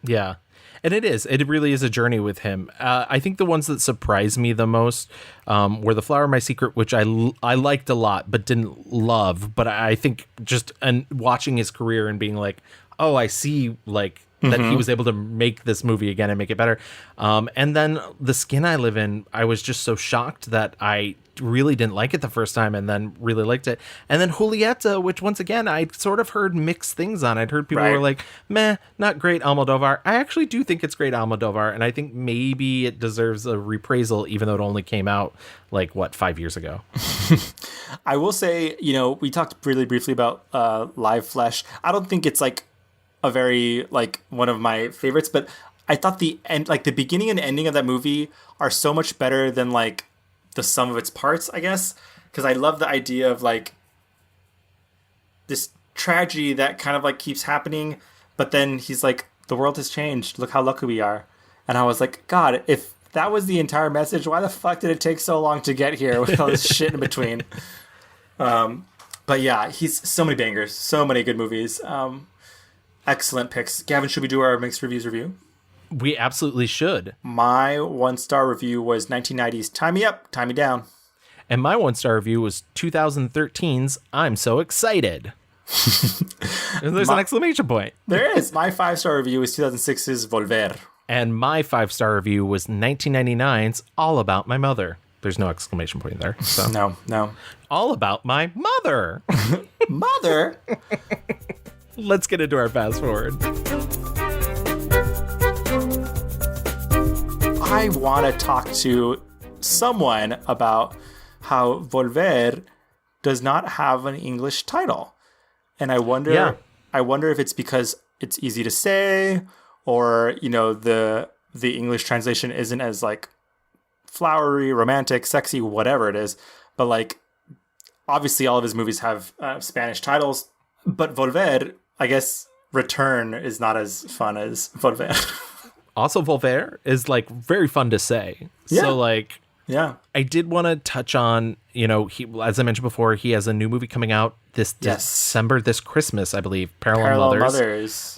Yeah. And it really is a journey with him. I think the ones that surprised me the most were The Flower of My Secret, which I liked a lot, but didn't love. But I think just watching his career and being like, oh, I see like that he was able to make this movie again and make it better. And then The Skin I Live In, I was just so shocked that I really didn't like it the first time and then really liked it. And then Julieta, which once again, I sort of heard mixed things on. I'd heard people were like, meh, not great Almodóvar. I actually do think it's great Almodóvar, and I think maybe it deserves a reprisal, even though it only came out 5 years ago. I will say, we talked really briefly about Live Flesh. I don't think it's like a very one of my favorites, but I thought the end, the beginning and ending of that movie are so much better than the sum of its parts, I guess, because I love the idea of this tragedy that kind of keeps happening, but then he's like, the world has changed, look how lucky we are. And I was like, God, if that was the entire message, why the fuck did it take so long to get here with all this shit in between? But yeah, he's so many bangers, so many good movies. Excellent picks. Gavin, should we do our mixed reviews review? We absolutely should. My 1-star review was 1990's Tie Me Up, Tie Me Down. And my 1-star review was 2013's I'm So Excited. There's an exclamation point. There is. My 5-star review was 2006's Volver. And my 5-star review was 1999's All About My Mother. There's no exclamation point there. So. No. All About My Mother. Mother? Let's get into our fast forward. I want to talk to someone about how Volver does not have an English title. And I wonder if it's because it's easy to say, or, the English translation isn't as flowery, romantic, sexy, whatever it is. But obviously all of his movies have Spanish titles, but Volver, I guess Return is not as fun as Volver. Also, Volver is very fun to say. Yeah. So yeah, I did want to touch on, he, as I mentioned before, he has a new movie coming out this December, this Christmas, I believe. Parallel Mothers.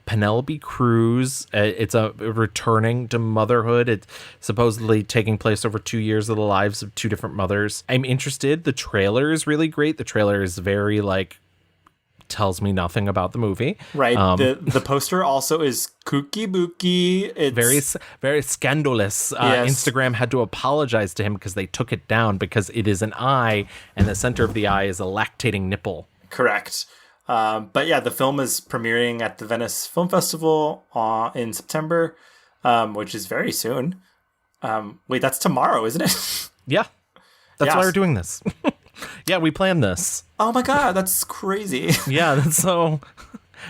Penelope Cruz. It's a returning to motherhood. It's supposedly taking place over 2 years of the lives of two different mothers. I'm interested. The trailer is really great. The trailer is very tells me nothing about the movie. Right. The poster also is kooky booky. It's very, very scandalous. Instagram had to apologize to him because they took it down because it is an eye and the center of the eye is a lactating nipple. Correct. But yeah, the film is premiering at the Venice Film Festival in September, which is very soon. Wait, that's tomorrow, isn't it? Yeah. That's why we're doing this. Yeah, we planned this. Oh my God, that's crazy. Yeah, that's so...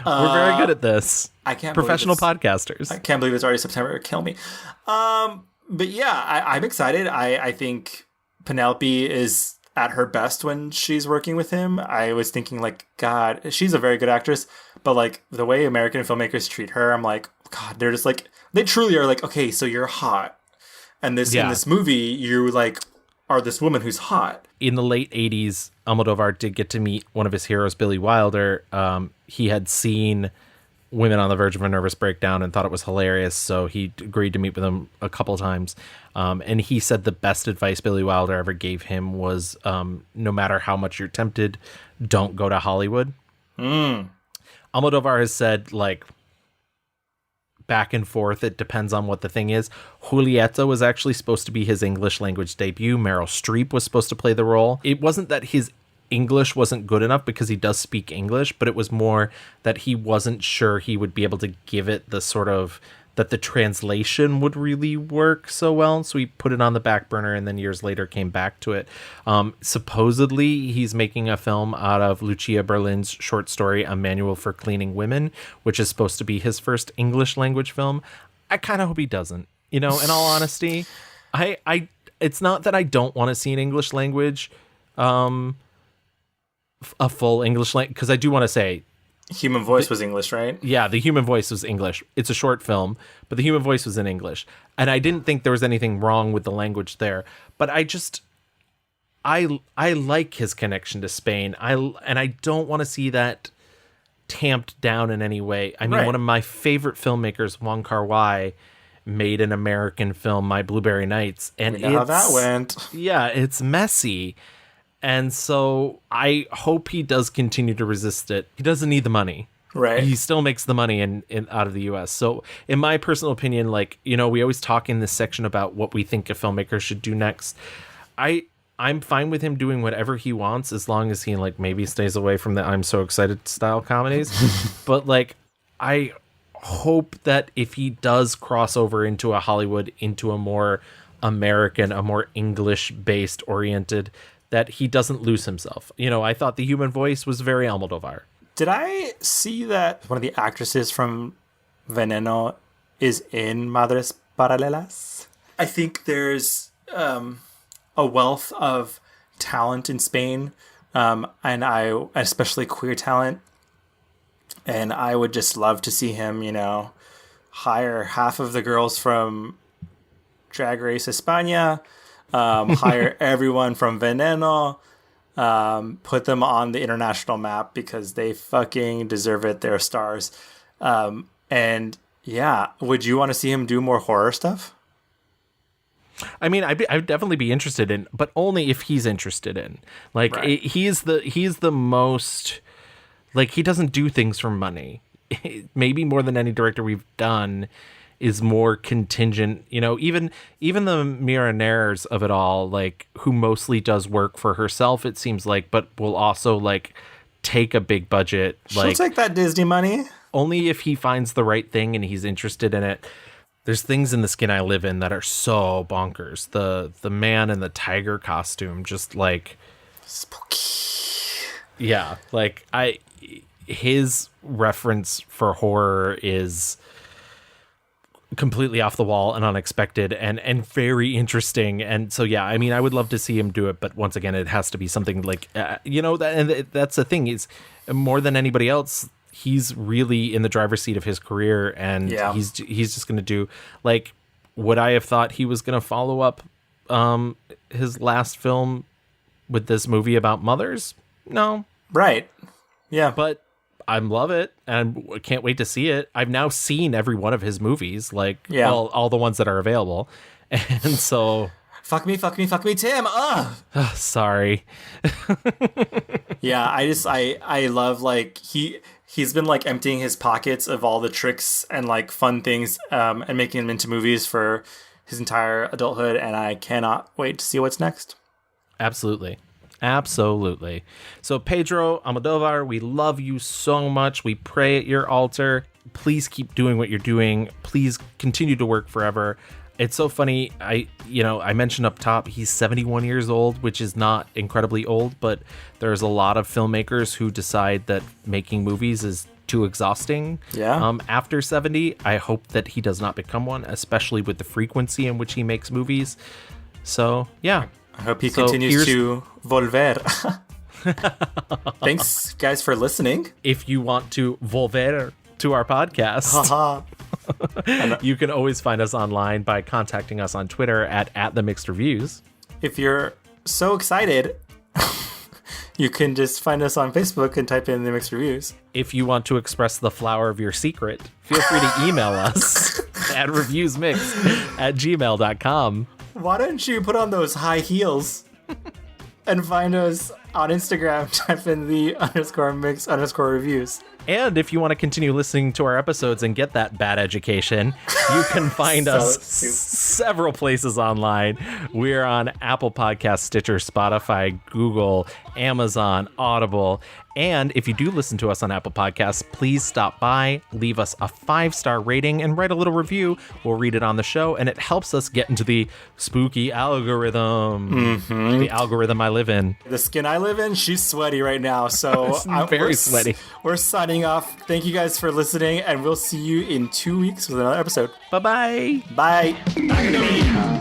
We're very good at this. I can't Professional podcasters. I can't believe it's already September. It'll kill me. But yeah, I'm excited. I think Penelope is at her best when she's working with him. I was thinking God, she's a very good actress, but the way American filmmakers treat her, I'm like, God, they're just they truly are okay, so you're hot. And in this movie, you are this woman who's hot. In the late 80s, Almodóvar did get to meet one of his heroes, Billy Wilder. He had seen Women on the Verge of a Nervous Breakdown and thought it was hilarious, so he agreed to meet with him a couple times. And he said the best advice Billy Wilder ever gave him was, no matter how much you're tempted, don't go to Hollywood. Almodóvar has said, back and forth. It depends on what the thing is. Julieta was actually supposed to be his English language debut. Meryl Streep was supposed to play the role. It wasn't that his English wasn't good enough, because he does speak English, but it was more that he wasn't sure he would be able to give it the sort of, that the translation would really work so well. So he put it on the back burner, and then years later came back to it. Supposedly he's making a film out of Lucia Berlin's short story, A Manual for Cleaning Women, which is supposed to be his first English language film. I kind of hope he doesn't, in all honesty. It's not that I don't want to see an English language, a full English language, because I do want to say Human Voice was English, right? Yeah, The Human Voice was English. It's a short film, but The Human Voice was in English. And I didn't think there was anything wrong with the language there. But I like his connection to Spain. And I don't want to see that tamped down in any way. I mean, Right. One of my favorite filmmakers, Wong Kar-wai, made an American film, My Blueberry Nights. And We know how that went. Yeah, it's messy. And so I hope he does continue to resist it. He doesn't need the money. Right. He still makes the money in out of the US. So in my personal opinion, we always talk in this section about what we think a filmmaker should do next. I'm fine with him doing whatever he wants, as long as he maybe stays away from the I'm So Excited style comedies. But I hope that if he does cross over into a Hollywood, into a more American, a more English based oriented, that he doesn't lose himself. I thought The Human Voice was very Almodóvar. Did I see that one of the actresses from Veneno is in Madres Paralelas? I think there's a wealth of talent in Spain, and especially queer talent. And I would just love to see him, hire half of the girls from Drag Race España, hire everyone from Veneno, put them on the international map, because they fucking deserve it. They're stars. And yeah, would you want to see him do more horror stuff? I mean, I'd definitely be interested in, but only if he's interested in. Right. He's the most, he doesn't do things for money. Maybe more than any director we've done is more contingent, even the Miraners of it all, who mostly does work for herself, it seems but will also take a big budget. She'll take that Disney money. Only if he finds the right thing and he's interested in it. There's things in The Skin I Live In that are so bonkers. The man in the tiger costume, just spooky. Yeah, his reference for horror is completely off the wall and unexpected and very interesting. And so, yeah, I mean, I would love to see him do it, but once again, it has to be something that's the thing, is more than anybody else, he's really in the driver's seat of his career, and he's just going to do, would I have thought he was going to follow up his last film with this movie about mothers? No. Right. Yeah. But I love it, and I can't wait to see it. I've now seen every one of his movies, all the ones that are available. And so... Fuck me, Tim. Ugh. Sorry. Yeah, I love, he's been, emptying his pockets of all the tricks and, fun things and making them into movies for his entire adulthood, and I cannot wait to see what's next. Absolutely. So Pedro Almodóvar, we love you so much. We pray at your altar. Please keep doing what you're doing. Please continue to work forever. It's so funny. I mentioned up top, he's 71 years old, which is not incredibly old, but there's a lot of filmmakers who decide that making movies is too exhausting. Yeah. After 70, I hope that he does not become one, especially with the frequency in which he makes movies. So, yeah. I hope he continues to volver. Thanks, guys, for listening. If you want to volver to our podcast, you can always find us online by contacting us on Twitter at The Mixed Reviews. If you're so excited, you can just find us on Facebook and type in The Mixed Reviews. If you want to express the flower of your secret, feel free to email us at reviewsmix@gmail.com. Why don't you put on those high heels and find us on Instagram, type in the _mix_reviews. And if you want to continue listening to our episodes and get that bad education, you can find us several places online. We're on Apple Podcasts, Stitcher, Spotify, Google, Amazon, Audible. And if you do listen to us on Apple Podcasts, please stop by, leave us a 5-star rating, and write a little review. We'll read it on the show, and it helps us get into the spooky algorithm. The algorithm I live in. The skin I live in, she's sweaty right now, so I'm very sweaty. We're signing off. Thank you guys for listening, and we'll see you in 2 weeks with another episode. Bye-bye. Bye.